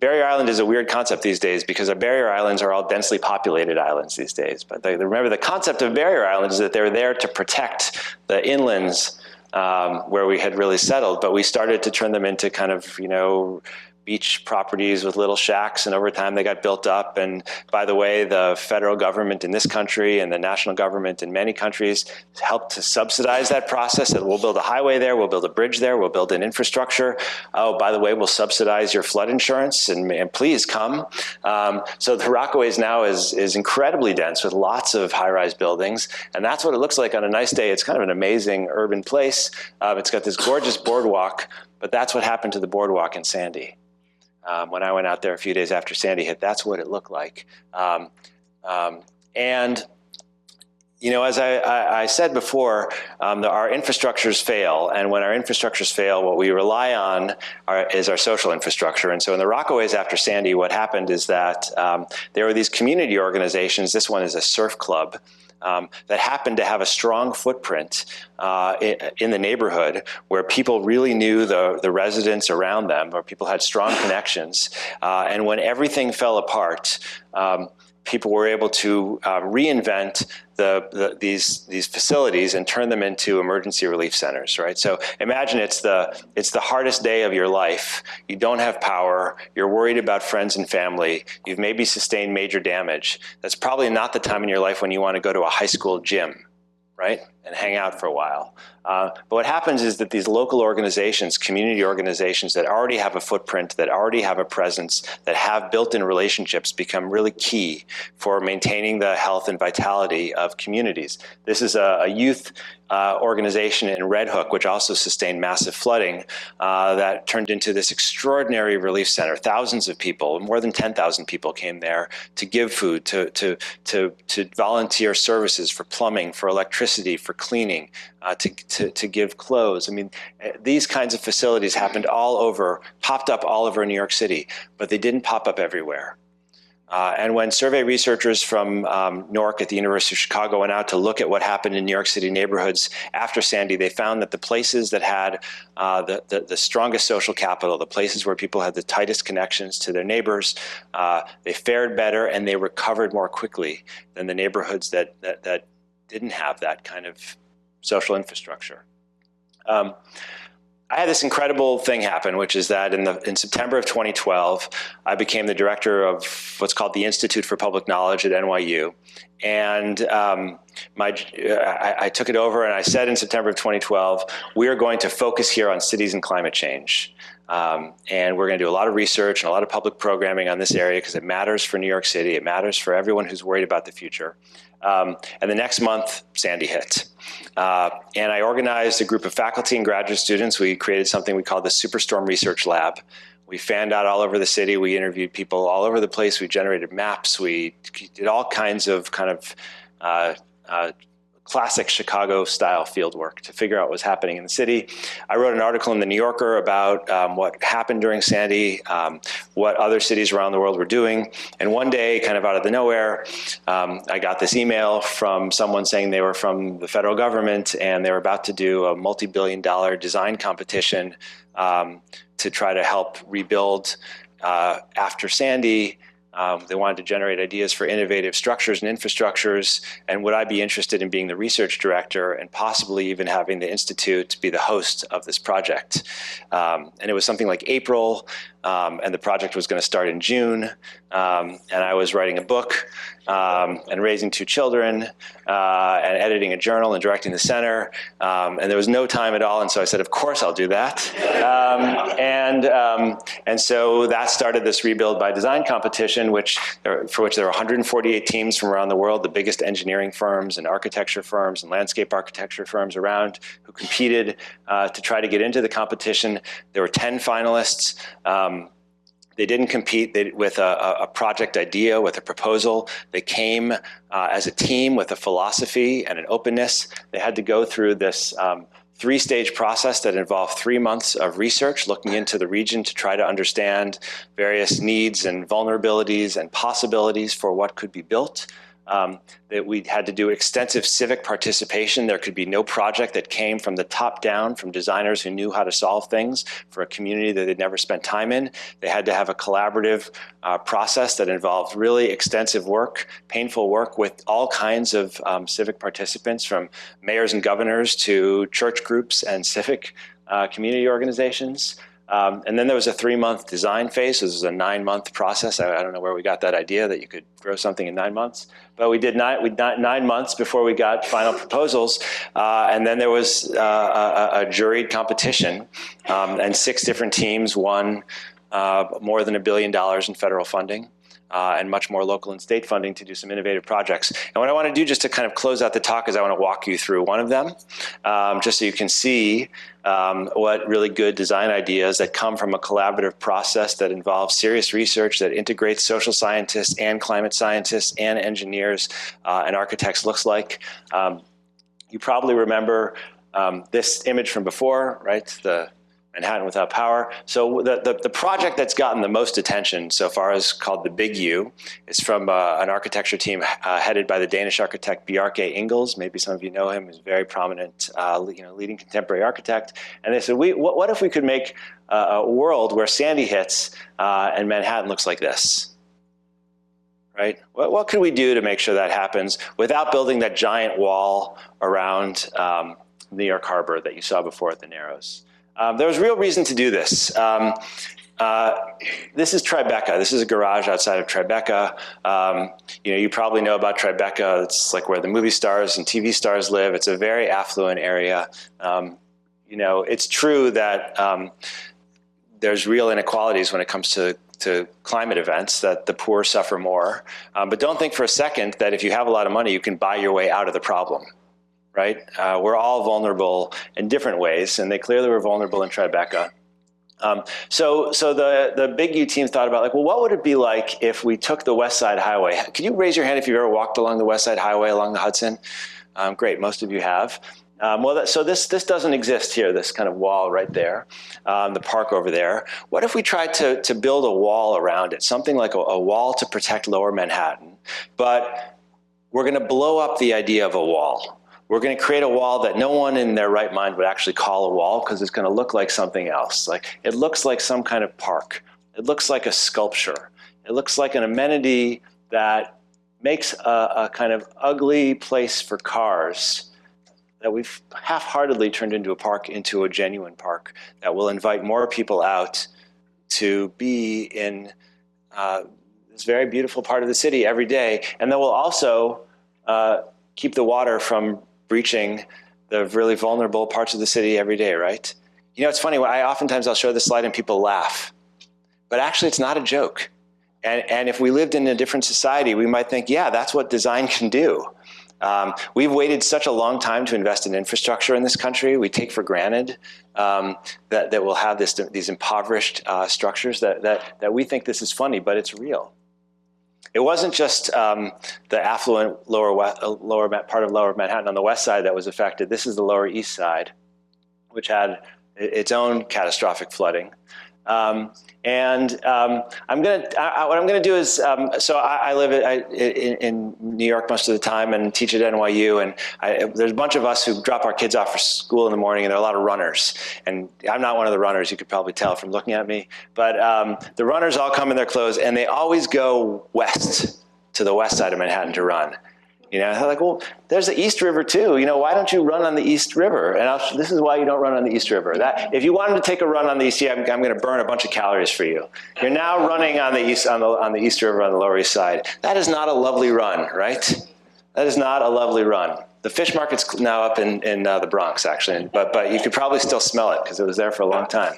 Barrier Island is a weird concept these days because our barrier islands are all densely populated islands these days. But remember, the concept of barrier islands is that they're there to protect the inlands where we had really settled, but we started to turn them into kind of, beach properties with little shacks, and over time they got built up. And by the way, the federal government in this country and the national government in many countries helped to subsidize that process. And we'll build a highway there, we'll build a bridge there, we'll build an infrastructure. Oh, by the way, we'll subsidize your flood insurance, and please come. So the Rockaways now is incredibly dense with lots of high-rise buildings, and that's what it looks like on a nice day. It's kind of an amazing urban place. It's got this gorgeous boardwalk, but that's what happened to the boardwalk in Sandy. When I went out there a few days after Sandy hit, that's what it looked like. And, as I said before, our infrastructures fail. And when our infrastructures fail, what we rely on is our social infrastructure. And so in the Rockaways after Sandy, what happened is that there were these community organizations. This one is a surf club. That happened to have a strong footprint in the neighborhood where people really knew the residents around them, where people had strong connections. And when everything fell apart, people were able to reinvent these facilities and turn them into emergency relief centers, right? So imagine it's the hardest day of your life. You don't have power. You're worried about friends and family. You've maybe sustained major damage. That's probably not the time in your life when you want to go to a high school gym, right? and hang out for a while. But what happens is that these local organizations, community organizations that already have a footprint, that already have a presence, that have built-in relationships become really key for maintaining the health and vitality of communities. This is a youth organization in Red Hook, which also sustained massive flooding, that turned into this extraordinary relief center. Thousands of people, more than 10,000 people came there to give food, to volunteer services for plumbing, for electricity, for cleaning, to give clothes. I mean, these kinds of facilities happened all over, popped up all over New York City, but they didn't pop up everywhere. And when survey researchers from NORC at the University of Chicago went out to look at what happened in New York City neighborhoods after Sandy, they found that the places that had the strongest social capital, the places where people had the tightest connections to their neighbors, they fared better and they recovered more quickly than the neighborhoods that didn't have that kind of social infrastructure. I had this incredible thing happen, which is that in September of 2012, I became the director of what's called the Institute for Public Knowledge at NYU. And I took it over and I said in September of 2012, we are going to focus here on cities and climate change. And we're going to do a lot of research and a lot of public programming on this area because it matters for New York City. It matters for everyone who's worried about the future. And the next month, Sandy hit. And I organized a group of faculty and graduate students. We created something we called the Superstorm Research Lab. We fanned out all over the city. We interviewed people all over the place. We generated maps. We did all kinds of classic Chicago-style field work to figure out what was happening in the city. I wrote an article in the New Yorker about what happened during Sandy, what other cities around the world were doing. And one day, kind of out of the nowhere, I got this email from someone saying they were from the federal government and they were about to do a multi-billion-dollar design competition to try to help rebuild after Sandy. They wanted to generate ideas for innovative structures and infrastructures, and would I be interested in being the research director and possibly even having the Institute be the host of this project. And it was something like April, and the project was going to start in June, and I was writing a book and raising 2 children and editing a journal and directing the center, and there was no time at all, and so I said, of course I'll do that. And so that started this Rebuild by Design competition, for which there were 148 teams from around the world, the biggest engineering firms and architecture firms and landscape architecture firms around, who competed to try to get into the competition. There were 10 finalists. They didn't compete with a project idea, with a proposal. They came as a team with a philosophy and an openness. They had to go through this 3-stage process that involved 3 months of research, looking into the region to try to understand various needs and vulnerabilities and possibilities for what could be built. That we had to do extensive civic participation. There could be no project that came from the top down, from designers who knew how to solve things for a community that they'd never spent time in. They had to have a collaborative process that involved really extensive work, painful work with all kinds of civic participants, from mayors and governors to church groups and civic community organizations. And then there was a 3-month design phase. So this was a 9-month process. I don't know where we got that idea that you could grow something in 9 months. But we did 9 months before we got final proposals. And then there was a juried competition. And 6 different teams won more than $1 billion in federal funding. And much more local and state funding to do some innovative projects. And what I want to do just to kind of close out the talk is I want to walk you through one of them, just so you can see what really good design ideas that come from a collaborative process that involves serious research, that integrates social scientists and climate scientists and engineers and architects looks like. You probably remember this image from before, right? The Manhattan Without Power. So the project that's gotten the most attention so far is called the Big U. It's from an architecture team headed by the Danish architect Bjarke Ingels. Maybe some of you know him. He's a very prominent, leading contemporary architect. And they said, what if we could make a world where Sandy hits and Manhattan looks like this? Right? What could we do to make sure that happens without building that giant wall around New York Harbor that you saw before at the Narrows? There was real reason to do this. This is Tribeca. This is a garage outside of Tribeca. You probably know about Tribeca. It's like where the movie stars and TV stars live. It's a very affluent area. It's true that there's real inequalities when it comes to climate events, that the poor suffer more. But don't think for a second that if you have a lot of money, you can buy your way out of the problem, right? We're all vulnerable in different ways, and they clearly were vulnerable in Tribeca. So the Big U team thought about, like, well, what would it be like if we took the West Side Highway? Can you raise your hand if you've ever walked along the West Side Highway along the Hudson? Great, most of you have. So this doesn't exist here, this kind of wall right there, the park over there. What if we tried to build a wall around it, something like a wall to protect Lower Manhattan, but we're going to blow up the idea of a wall. We're going to create a wall that no one in their right mind would actually call a wall, because it's going to look like something else. Like, it looks like some kind of park. It looks like a sculpture. It looks like an amenity that makes a kind of ugly place for cars that we've half-heartedly turned into a park, into a genuine park that will invite more people out to be in this very beautiful part of the city every day, and that will also keep the water from breaching the really vulnerable parts of the city every day, right? It's funny, oftentimes I'll show this slide and people laugh, but actually it's not a joke. And if we lived in a different society, we might think, yeah, that's what design can do. We've waited such a long time to invest in infrastructure in this country. We take for granted that we'll have these impoverished structures that we think this is funny, but it's real. It wasn't just the affluent lower part of Lower Manhattan on the west side that was affected. This is the Lower East Side, which had its own catastrophic flooding. What I'm gonna do is, so I live in New York most of the time and teach at NYU, and there's a bunch of us who drop our kids off for school in the morning, and there are a lot of runners. And I'm not one of the runners, you could probably tell from looking at me, but the runners all come in their clothes, and they always go west, to the west side of Manhattan to run. They're like, well, there's the East River too. Why don't you run on the East River? And this is why you don't run on the East River. If you wanted to take a run on the East, I'm going to burn a bunch of calories for you. You're now running on the East River on the Lower East Side. That is not a lovely run, right? That is not a lovely run. The fish market's now up in the Bronx, actually, but you could probably still smell it because it was there for a long time.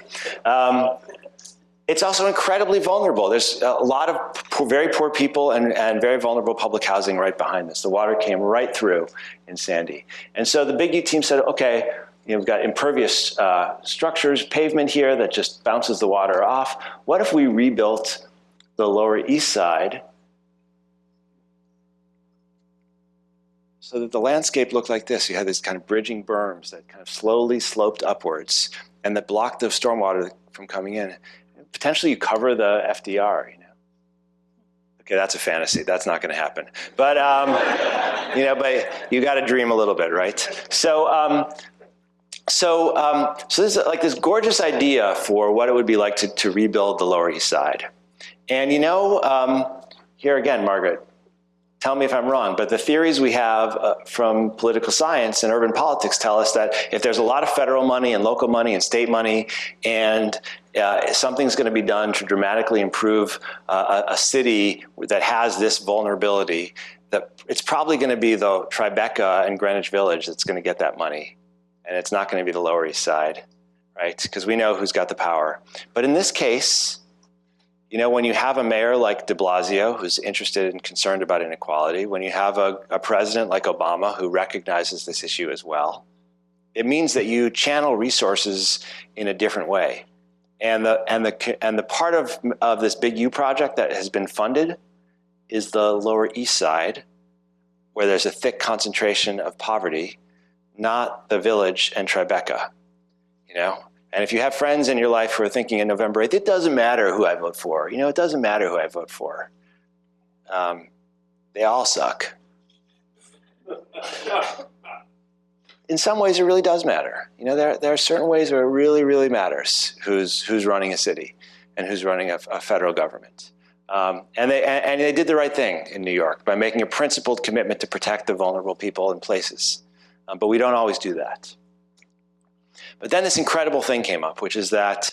It's also incredibly vulnerable. There's a lot of very poor people and very vulnerable public housing right behind this. The water came right through in Sandy. And so the Big U team said, okay, we've got impervious structures, pavement here that just bounces the water off. What if we rebuilt the Lower East Side so that the landscape looked like this? You had these kind of bridging berms that kind of slowly sloped upwards and that blocked the stormwater from coming in. Potentially you cover the FDR, Okay, that's a fantasy. That's not going to happen. But, but you got to dream a little bit, right? So this is like this gorgeous idea for what it would be like to rebuild the Lower East Side. And here again, Margaret, tell me if I'm wrong, but the theories we have from political science and urban politics tell us that if there's a lot of federal money and local money and state money, and something's going to be done to dramatically improve a city that has this vulnerability, that it's probably going to be the Tribeca and Greenwich Village that's going to get that money. And it's not going to be the Lower East Side, right? Because we know who's got the power. But in this case, when you have a mayor like de Blasio who's interested and concerned about inequality, when you have a president like Obama who recognizes this issue as well, it means that you channel resources in a different way. And the part of this Big U project that has been funded is the Lower East Side, where there's a thick concentration of poverty, not the Village and Tribeca, And if you have friends in your life who are thinking in November 8th, it doesn't matter who I vote for. It doesn't matter who I vote for. They all suck. In some ways, it really does matter. There are certain ways where it really, really matters who's running a city and who's running a federal government. And they did the right thing in New York by making a principled commitment to protect the vulnerable people and places. But we don't always do that. But then this incredible thing came up, which is that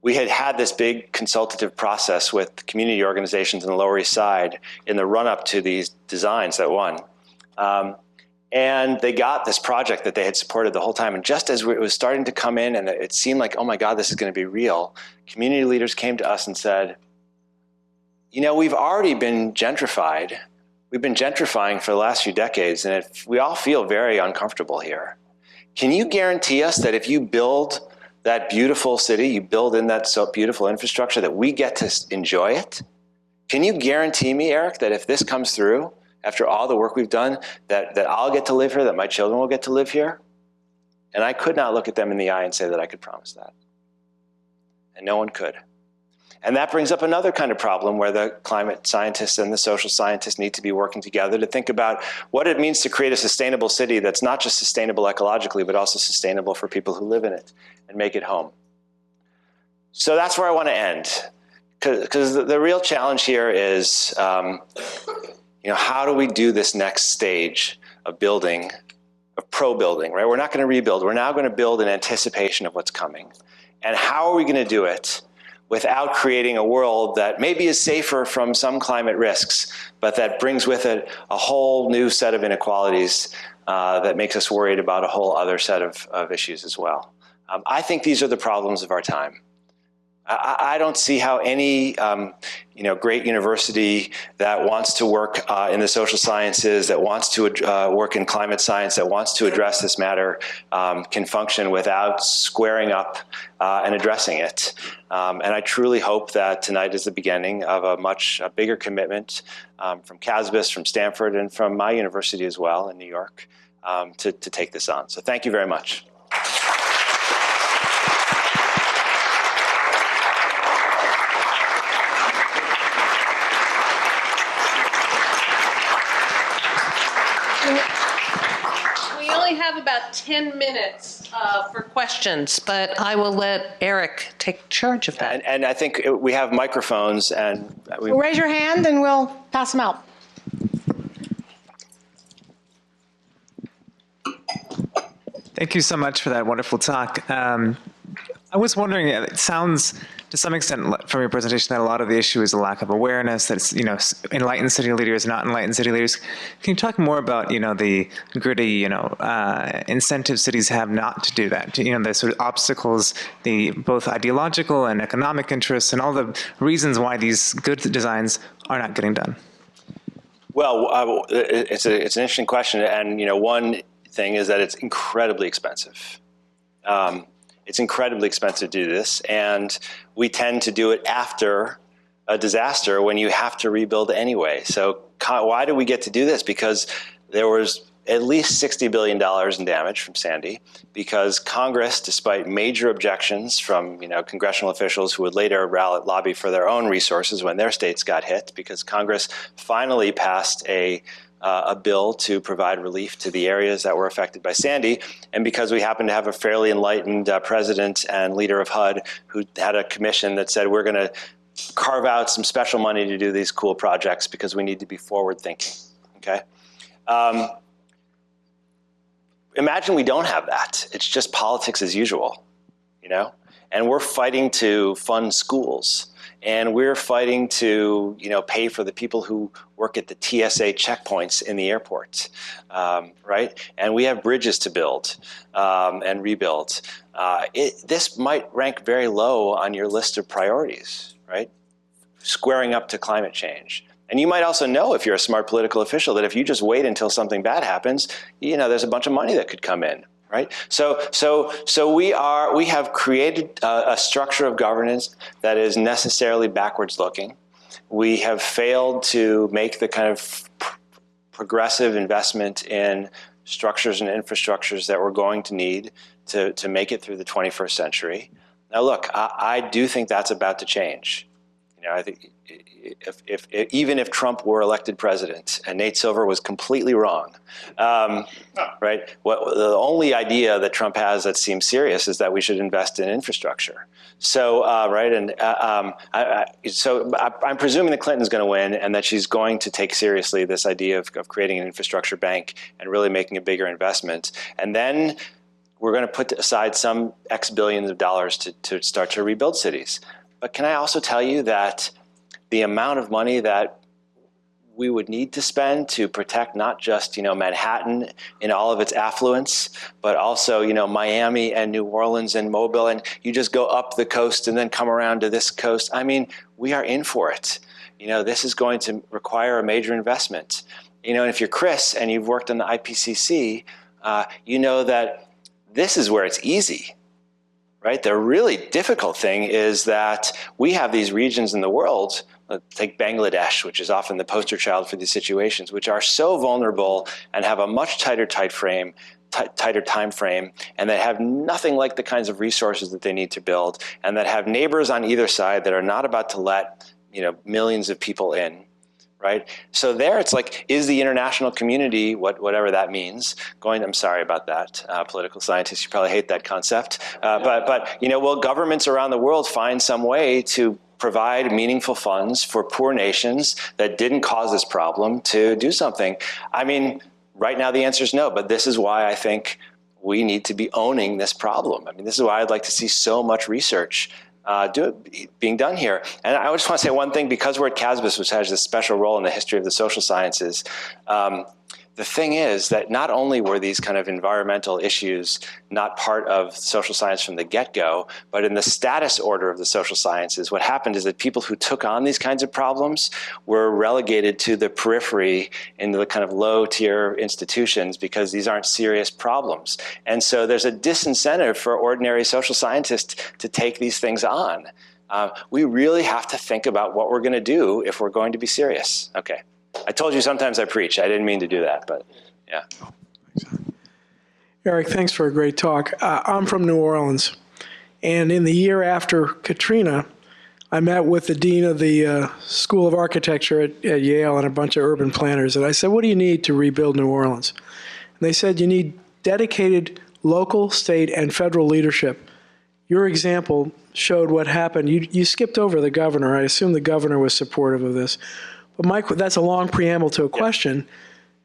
we had had this big consultative process with community organizations in the Lower East Side in the run-up to these designs that won. And they got this project that they had supported the whole time. And just as it was starting to come in and it seemed like, oh my God, this is going to be real, community leaders came to us and said, you know, we've already been gentrified. We've been gentrifying for the last few decades, and we all feel very uncomfortable here. Can you guarantee us that if you build that beautiful city, you build in that so beautiful infrastructure, that we get to enjoy it? Can you guarantee me, Eric, that if this comes through, after all the work we've done, that I'll get to live here, that my children will get to live here? And I could not look at them in the eye and say that I could promise that. And no one could. And that brings up another kind of problem where the climate scientists and the social scientists need to be working together to think about what it means to create a sustainable city that's not just sustainable ecologically, but also sustainable for people who live in it and make it home. So that's where I want to end. Because the real challenge here is, you know, how do we do this next stage of building, of pro-building, right? We're not going to rebuild. We're now going to build in anticipation of what's coming. And how are we going to do it without creating a world that maybe is safer from some climate risks, but that brings with it a whole new set of inequalities that makes us worried about a whole other set of issues as well? I think these are the problems of our time. I don't see how any you know, great university that wants to work in the social sciences, that wants to work in climate science, that wants to address this matter can function without squaring up and addressing it. And I truly hope that tonight is the beginning of a much bigger commitment from CASBS, from Stanford, and from my university as well in New York to take this on. So thank you very much. We only have about 10 minutes for questions, but I will let Eric take charge of that. And I think we have microphones, and Well, raise your hand and we'll pass them out. Thank you so much for that wonderful talk. I was wondering, it sounds to some extent from your presentation that a lot of the issue is a lack of awareness, that it's, you know, enlightened city leaders, not enlightened city leaders. Can you talk more about, you know, the gritty, you know, incentive cities have not to do that? You know, the sort of obstacles, the both ideological and economic interests, and all the reasons why these good designs are not getting done. Well, it's an interesting question, and you know, one thing is that it's incredibly expensive. It's incredibly expensive to do this, and we tend to do it after a disaster when you have to rebuild anyway. So why do we get to do this? Because there was at least $60 billion in damage from Sandy, because Congress, despite major objections from, you know, congressional officials who would later lobby for their own resources when their states got hit, because Congress finally passed a bill to provide relief to the areas that were affected by Sandy, and because we happen to have a fairly enlightened president and leader of HUD who had a commission that said we're going to carve out some special money to do these cool projects because we need to be forward thinking, okay? Imagine we don't have that. It's just politics as usual, you know? And we're fighting to fund schools. And we're fighting to, you know, pay for the people who work at the TSA checkpoints in the airport, right? And we have bridges to build and rebuild. This might rank very low on your list of priorities, right? Squaring up to climate change. And you might also know, if you're a smart political official, that if you just wait until something bad happens, you know, there's a bunch of money that could come in. Right? So we have created a structure of governance that is necessarily backwards looking. We have failed to make the kind of progressive investment in structures and infrastructures that we're going to need to make it through the 21st century. Now look, I do think that's about to change. You know, I think even if Trump were elected president and Nate Silver was completely wrong, right? The only idea that Trump has that seems serious is that we should invest in infrastructure. So, right, and I'm presuming that Clinton's going to win, and that she's going to take seriously this idea of creating an infrastructure bank and really making a bigger investment. And then we're going to put aside some X billions of dollars to start to rebuild cities. But can I also tell you that the amount of money that we would need to spend to protect not just, Manhattan in all of its affluence, but also, Miami and New Orleans and Mobile, and you just go up the coast and then come around to this coast. I mean, we are in for it. This is going to require a major investment. And if you're Chris and you've worked on the IPCC, you know that this is where it's easy, right? The really difficult thing is that we have these regions in the world, take Bangladesh, which is often the poster child for these situations, which are so vulnerable and have a much tighter time frame, and that have nothing like the kinds of resources that they need to build, and that have neighbors on either side that are not about to let millions of people in. Right? So there it's like, is the international community, whatever that means, I'm sorry about that, political scientists, you probably hate that concept, but will governments around the world find some way to provide meaningful funds for poor nations that didn't cause this problem to do something? I mean, right now the answer is no, but this is why I think we need to be owning this problem. I mean, this is why I'd like to see so much research being done here. And I just want to say one thing, because we're at CASBS, which has this special role in the history of the social sciences. The thing is that not only were these kind of environmental issues not part of social science from the get-go, but in the status order of the social sciences, what happened is that people who took on these kinds of problems were relegated to the periphery into the kind of low-tier institutions because these aren't serious problems. And so there's a disincentive for ordinary social scientists to take these things on. We really have to think about what we're going to do if we're going to be serious. Okay. I told you sometimes I preach. I didn't mean to do that, but yeah. Eric, thanks for a great talk. I'm from New Orleans, and in the year after Katrina, I met with the dean of the School of Architecture at Yale and a bunch of urban planners, and I said, what do you need to rebuild New Orleans? And they said, you need dedicated local, state, and federal leadership. Your example showed what happened. You skipped over the governor. I assume the governor was supportive of this. But Mike, that's a long preamble to a question.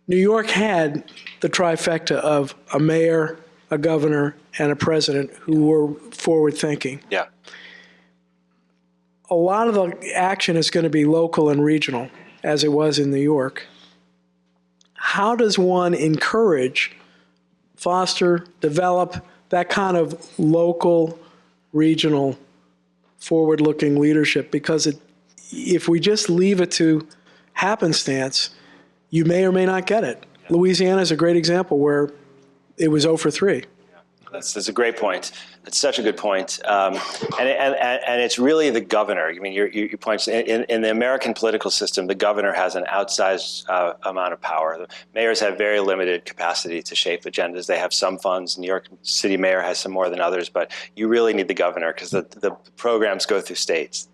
New York had the trifecta of a mayor, a governor, and a president who were forward-thinking. Yeah. A lot of the action is going to be local and regional, as it was in New York. How does one encourage, foster, develop that kind of local, regional, forward-looking leadership? Because if we just leave it to happenstance, you may or may not get it. Louisiana is a great example where it was 0 for 3. That's a great point. That's such a good point. And it's really the governor. I mean, your point, in the American political system, the governor has an outsized amount of power. The mayors have very limited capacity to shape agendas. They have some funds. New York City mayor has some more than others, but you really need the governor because the programs go through states.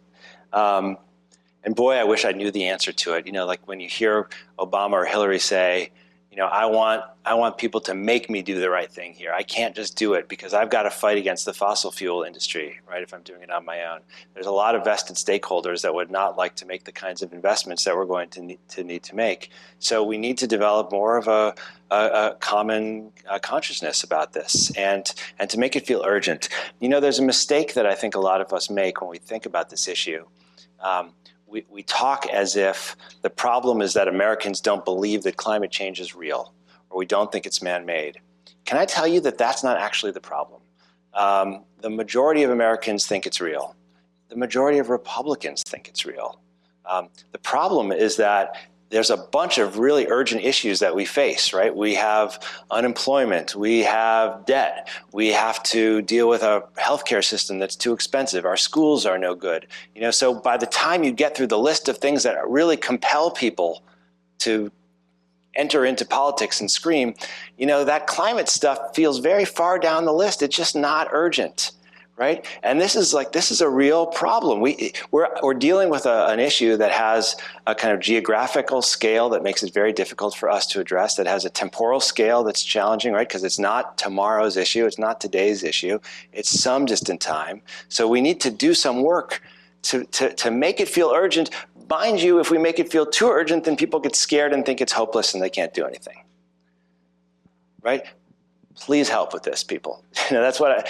And boy, I wish I knew the answer to it. Like when you hear Obama or Hillary say, I want people to make me do the right thing here. I can't just do it because I've got to fight against the fossil fuel industry, right, if I'm doing it on my own. There's a lot of vested stakeholders that would not like to make the kinds of investments that we're going to need to make. So we need to develop more of a common consciousness about this and to make it feel urgent. There's a mistake that I think a lot of us make when we think about this issue. We talk as if the problem is that Americans don't believe that climate change is real, or we don't think it's man-made. Can I tell you that that's not actually the problem? The majority of Americans think it's real. The majority of Republicans think it's real. The problem is that there's a bunch of really urgent issues that we face, right? We have unemployment, we have debt, we have to deal with a healthcare system that's too expensive, our schools are no good. So by the time you get through the list of things that really compel people to enter into politics and scream, that climate stuff feels very far down the list. It's just not urgent. Right? And this is a real problem. We're dealing with an issue that has a kind of geographical scale that makes it very difficult for us to address, that has a temporal scale that's challenging, right? Because it's not tomorrow's issue, it's not today's issue, it's some distant time. So we need to do some work to make it feel urgent. Mind you, if we make it feel too urgent, then people get scared and think it's hopeless and they can't do anything. Right? please help with this, people. That's what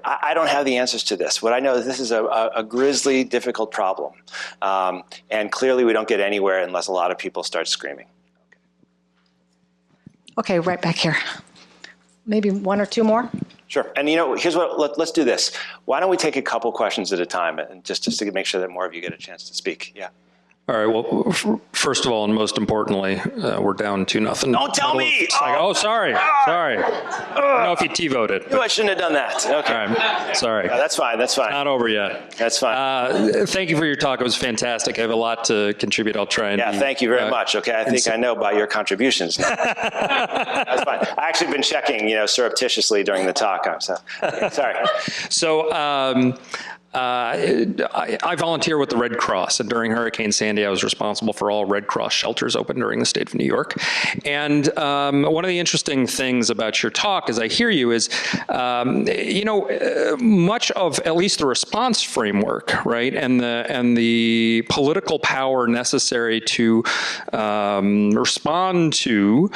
I don't have the answers to this. What I know is this is a grisly, difficult problem. And clearly we don't get anywhere unless a lot of people start screaming. Okay, right back here. Maybe one or two more? Sure. And here's what, let's do this. Why don't we take a couple questions at a time, and just to make sure that more of you get a chance to speak. Yeah. All right. Well, first of all, and most importantly, we're down 2-0. Don't tell me. Sorry. I don't know if you T-voted. I shouldn't have done that. Okay. All right. Sorry. No, that's fine. That's fine. Not over yet. That's fine. Thank you for your talk. It was fantastic. I have a lot to contribute. I'll try and. Yeah. Thank you very much. Okay. I think I know about your contributions now. That's fine. I actually been checking, surreptitiously during the talk. So sorry. So. I volunteer with the Red Cross, and during Hurricane Sandy, I was responsible for all Red Cross shelters open during the state of New York. And one of the interesting things about your talk, as I hear you, is, much of at least the response framework, right, and the political power necessary to respond to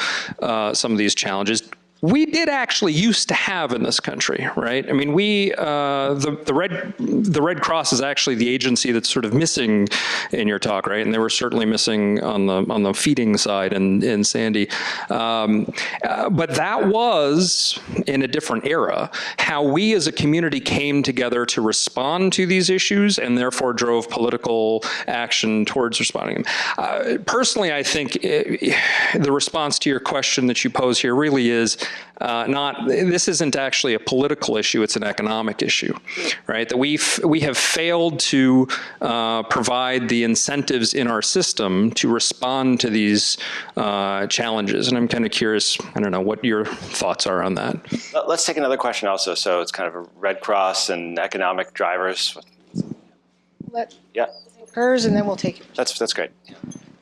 some of these challenges we did actually used to have in this country, right? I mean, the Red Cross is actually the agency that's sort of missing in your talk, right? And they were certainly missing on the feeding side in Sandy. But that was in a different era, how we as a community came together to respond to these issues and therefore drove political action towards responding. Personally, I think the response to your question that you pose here really is this isn't actually a political issue, it's an economic issue, right? That we have failed to provide the incentives in our system to respond to these challenges. And I'm kind of curious, I don't know, what your thoughts are on that. Let's take another question also. So it's kind of a Red Cross and economic drivers. Yeah. Hers, and then we'll take yours. That's great.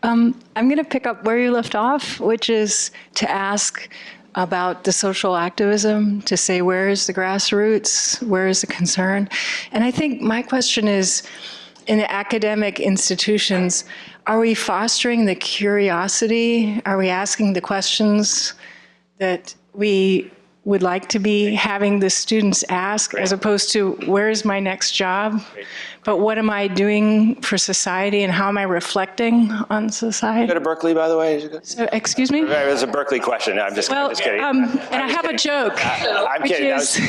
I'm going to pick up where you left off, which is to ask about the social activism, to say where is the grassroots, where is the concern? And I think my question is, in the academic institutions, are we fostering the curiosity? Are we asking the questions that we would like to be having the students ask, as opposed to where is my next job? But what am I doing for society, and how am I reflecting on society? You go to Berkeley, by the way? So, excuse me? It was a Berkeley question. I'm just kidding. And I have a joke. I'm which kidding. Is,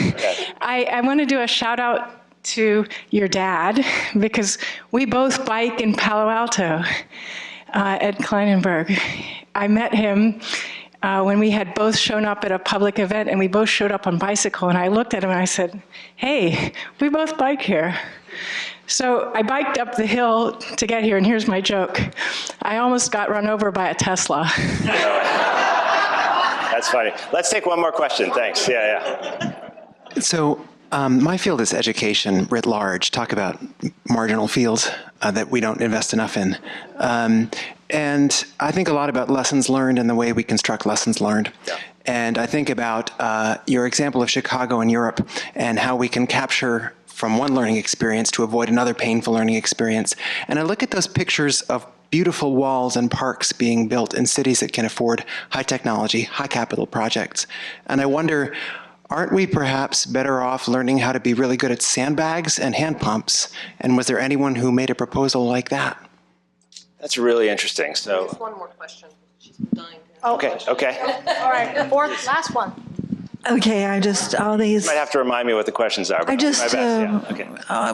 I want to do a shout out to your dad, because we both bike in Palo Alto, Ed Klinenberg. I met him when we had both shown up at a public event, and we both showed up on bicycle, and I looked at him and I said, hey, we both bike here. So I biked up the hill to get here, and here's my joke. I almost got run over by a Tesla. That's funny. Let's take one more question. Thanks. Yeah. So my field is education writ large. Talk about marginal fields that we don't invest enough in. And I think a lot about lessons learned and the way we construct lessons learned. Yeah. And I think about your example of Chicago and Europe and how we can capture from one learning experience to avoid another painful learning experience. And I look at those pictures of beautiful walls and parks being built in cities that can afford high technology, high capital projects. And I wonder, aren't we perhaps better off learning how to be really good at sandbags and hand pumps? And was there anyone who made a proposal like that? That's really interesting. So There's one more question. She's dying. Okay. All right, fourth, last one. Okay, all these. You might have to remind me what the questions are. But I just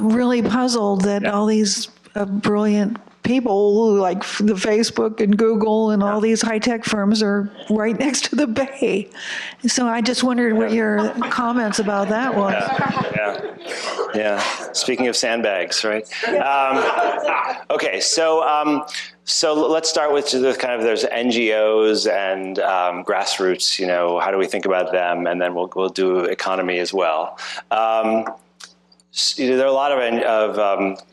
really puzzled that all these brilliant people like the Facebook and Google and all these high-tech firms are right next to the bay. So I just wondered what your comments about that was. Yeah. Speaking of sandbags, right? Okay, so let's start with kind of there's NGOs and grassroots. How do we think about them? And then we'll do economy as well. There are a lot of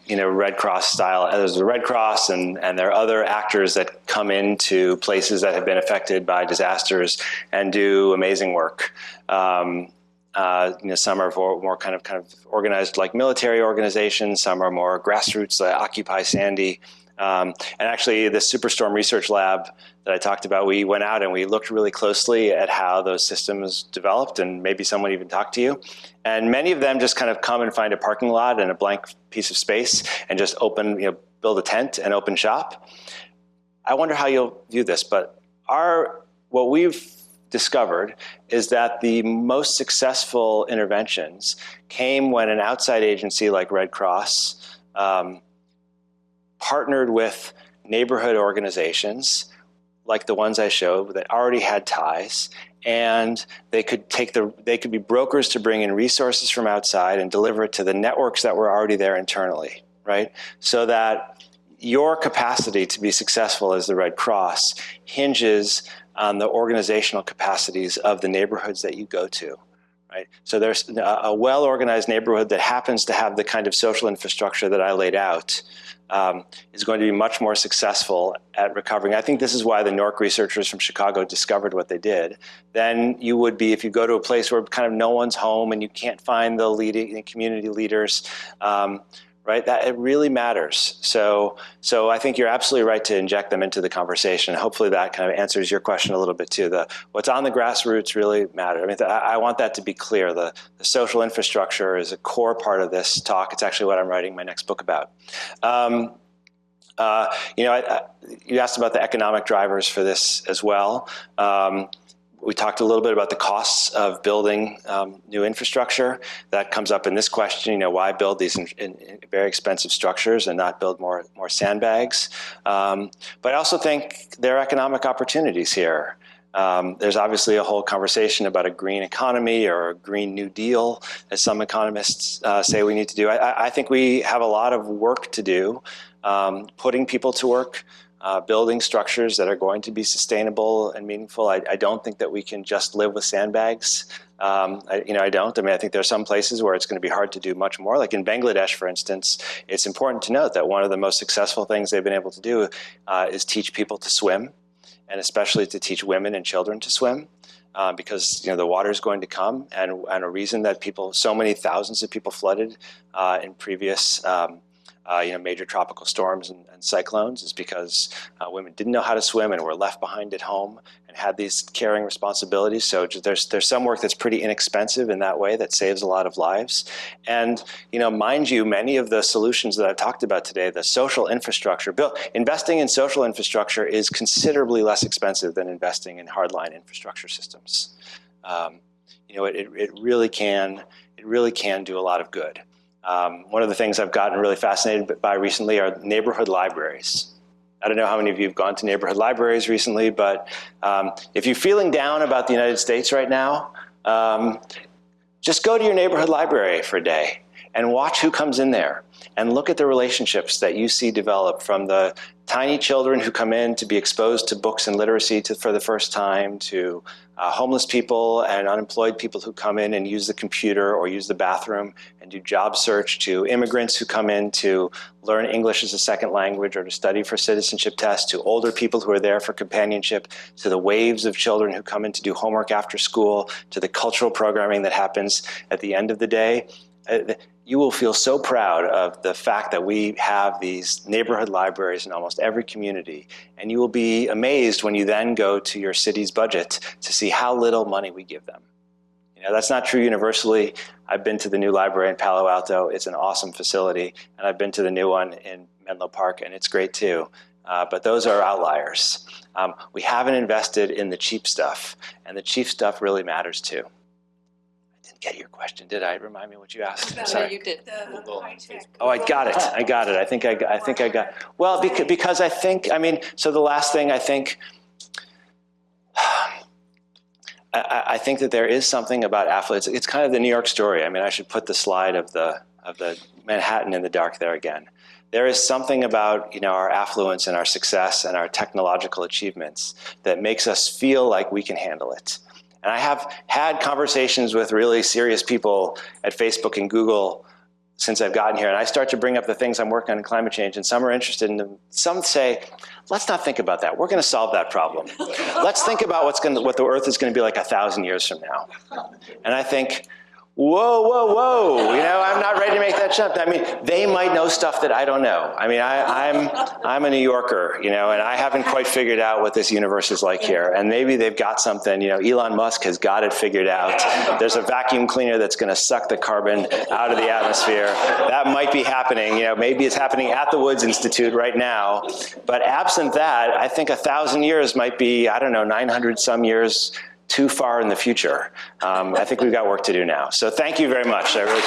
Red Cross style. There's the Red Cross, and there are other actors that come into places that have been affected by disasters and do amazing work. Some are more kind of organized like military organizations. Some are more grassroots, like Occupy Sandy. And actually, the Superstorm Research Lab that I talked about, we went out and we looked really closely at how those systems developed, and maybe someone even talked to you. And many of them just kind of come and find a parking lot and a blank piece of space and just open, build a tent and open shop. I wonder how you'll view this, but what we've discovered is that the most successful interventions came when an outside agency like Red Cross partnered with neighborhood organizations like the ones I showed that already had ties, and they could be brokers to bring in resources from outside and deliver it to the networks that were already there internally, right? So that your capacity to be successful as the Red Cross hinges on the organizational capacities of the neighborhoods that you go to, right? So there's a well-organized neighborhood that happens to have the kind of social infrastructure that I laid out is going to be much more successful at recovering. I think this is why the NORC researchers from Chicago discovered what they did than you would be if you go to a place where kind of no one's home and you can't find the leading community leaders, right? That it really matters. So I think you're absolutely right to inject them into the conversation. Hopefully that kind of answers your question a little bit too. What's on the grassroots really matters. I mean, I want that to be clear. The social infrastructure is a core part of this talk. It's actually what I'm writing my next book about. You asked about the economic drivers for this as well. We talked a little bit about the costs of building new infrastructure. That comes up in this question, why build these in very expensive structures and not build more sandbags? But I also think there are economic opportunities here. There's obviously a whole conversation about a green economy or a Green New Deal, as some economists say we need to do. I think we have a lot of work to do, putting people to work, building structures that are going to be sustainable and meaningful. I don't think that we can just live with sandbags. I don't. I mean, I think there are some places where it's going to be hard to do much more. Like in Bangladesh, for instance, it's important to note that one of the most successful things they've been able to do is teach people to swim, and especially to teach women and children to swim. Because the water is going to come, and a reason that so many thousands of people flooded in previous major tropical storms and cyclones is because women didn't know how to swim and were left behind at home and had these caring responsibilities. So there's some work that's pretty inexpensive in that way that saves a lot of lives. And mind you, many of the solutions that I've talked about today, the social infrastructure, investing in social infrastructure is considerably less expensive than investing in hardline infrastructure systems. It really can do a lot of good. One of the things I've gotten really fascinated by recently are neighborhood libraries. I don't know how many of you have gone to neighborhood libraries recently, but if you're feeling down about the United States right now, just go to your neighborhood library for a day and watch who comes in there and look at the relationships that you see develop, from the tiny children who come in to be exposed to books and literacy for the first time, to homeless people and unemployed people who come in and use the computer or use the bathroom and do job search, to immigrants who come in to learn English as a second language or to study for citizenship tests, to older people who are there for companionship, to the waves of children who come in to do homework after school, to the cultural programming that happens at the end of the day. You will feel so proud of the fact that we have these neighborhood libraries in almost every community. And you will be amazed when you then go to your city's budget to see how little money we give them. That's not true universally. I've been to the new library in Palo Alto. It's an awesome facility. And I've been to the new one in Menlo Park, and it's great too. But those are outliers. We haven't invested in the cheap stuff, and the cheap stuff really matters too. Get your question, did I? Remind me what you asked. No, sorry. you did. Oh, I got it. I think I got. Well, because I think. So the last thing I think. I think that there is something about affluence. It's kind of the New York story. I should put the slide of the Manhattan in the dark there again. There is something about our affluence and our success and our technological achievements that makes us feel like we can handle it. And I have had conversations with really serious people at Facebook and Google since I've gotten here, and I start to bring up the things I'm working on in climate change, and some are interested in them. Some say, let's not think about that. We're going to solve that problem. Let's think about what the Earth is going to be like 1,000 years from now. And I think, whoa, whoa, whoa, you know, I'm not ready to make that jump. I mean, they might know stuff that I don't know. I mean, I'm a New Yorker, you know, and I haven't quite figured out what this universe is like here. And maybe they've got something, you know, Elon Musk has got it figured out. There's a vacuum cleaner that's going to suck the carbon out of the atmosphere. That might be happening, you know, maybe it's happening at the Woods Institute right now. But absent that, I think 1,000 years might be, I don't know, 900 some years too far in the future. I think we've got work to do now. So thank you very much. I really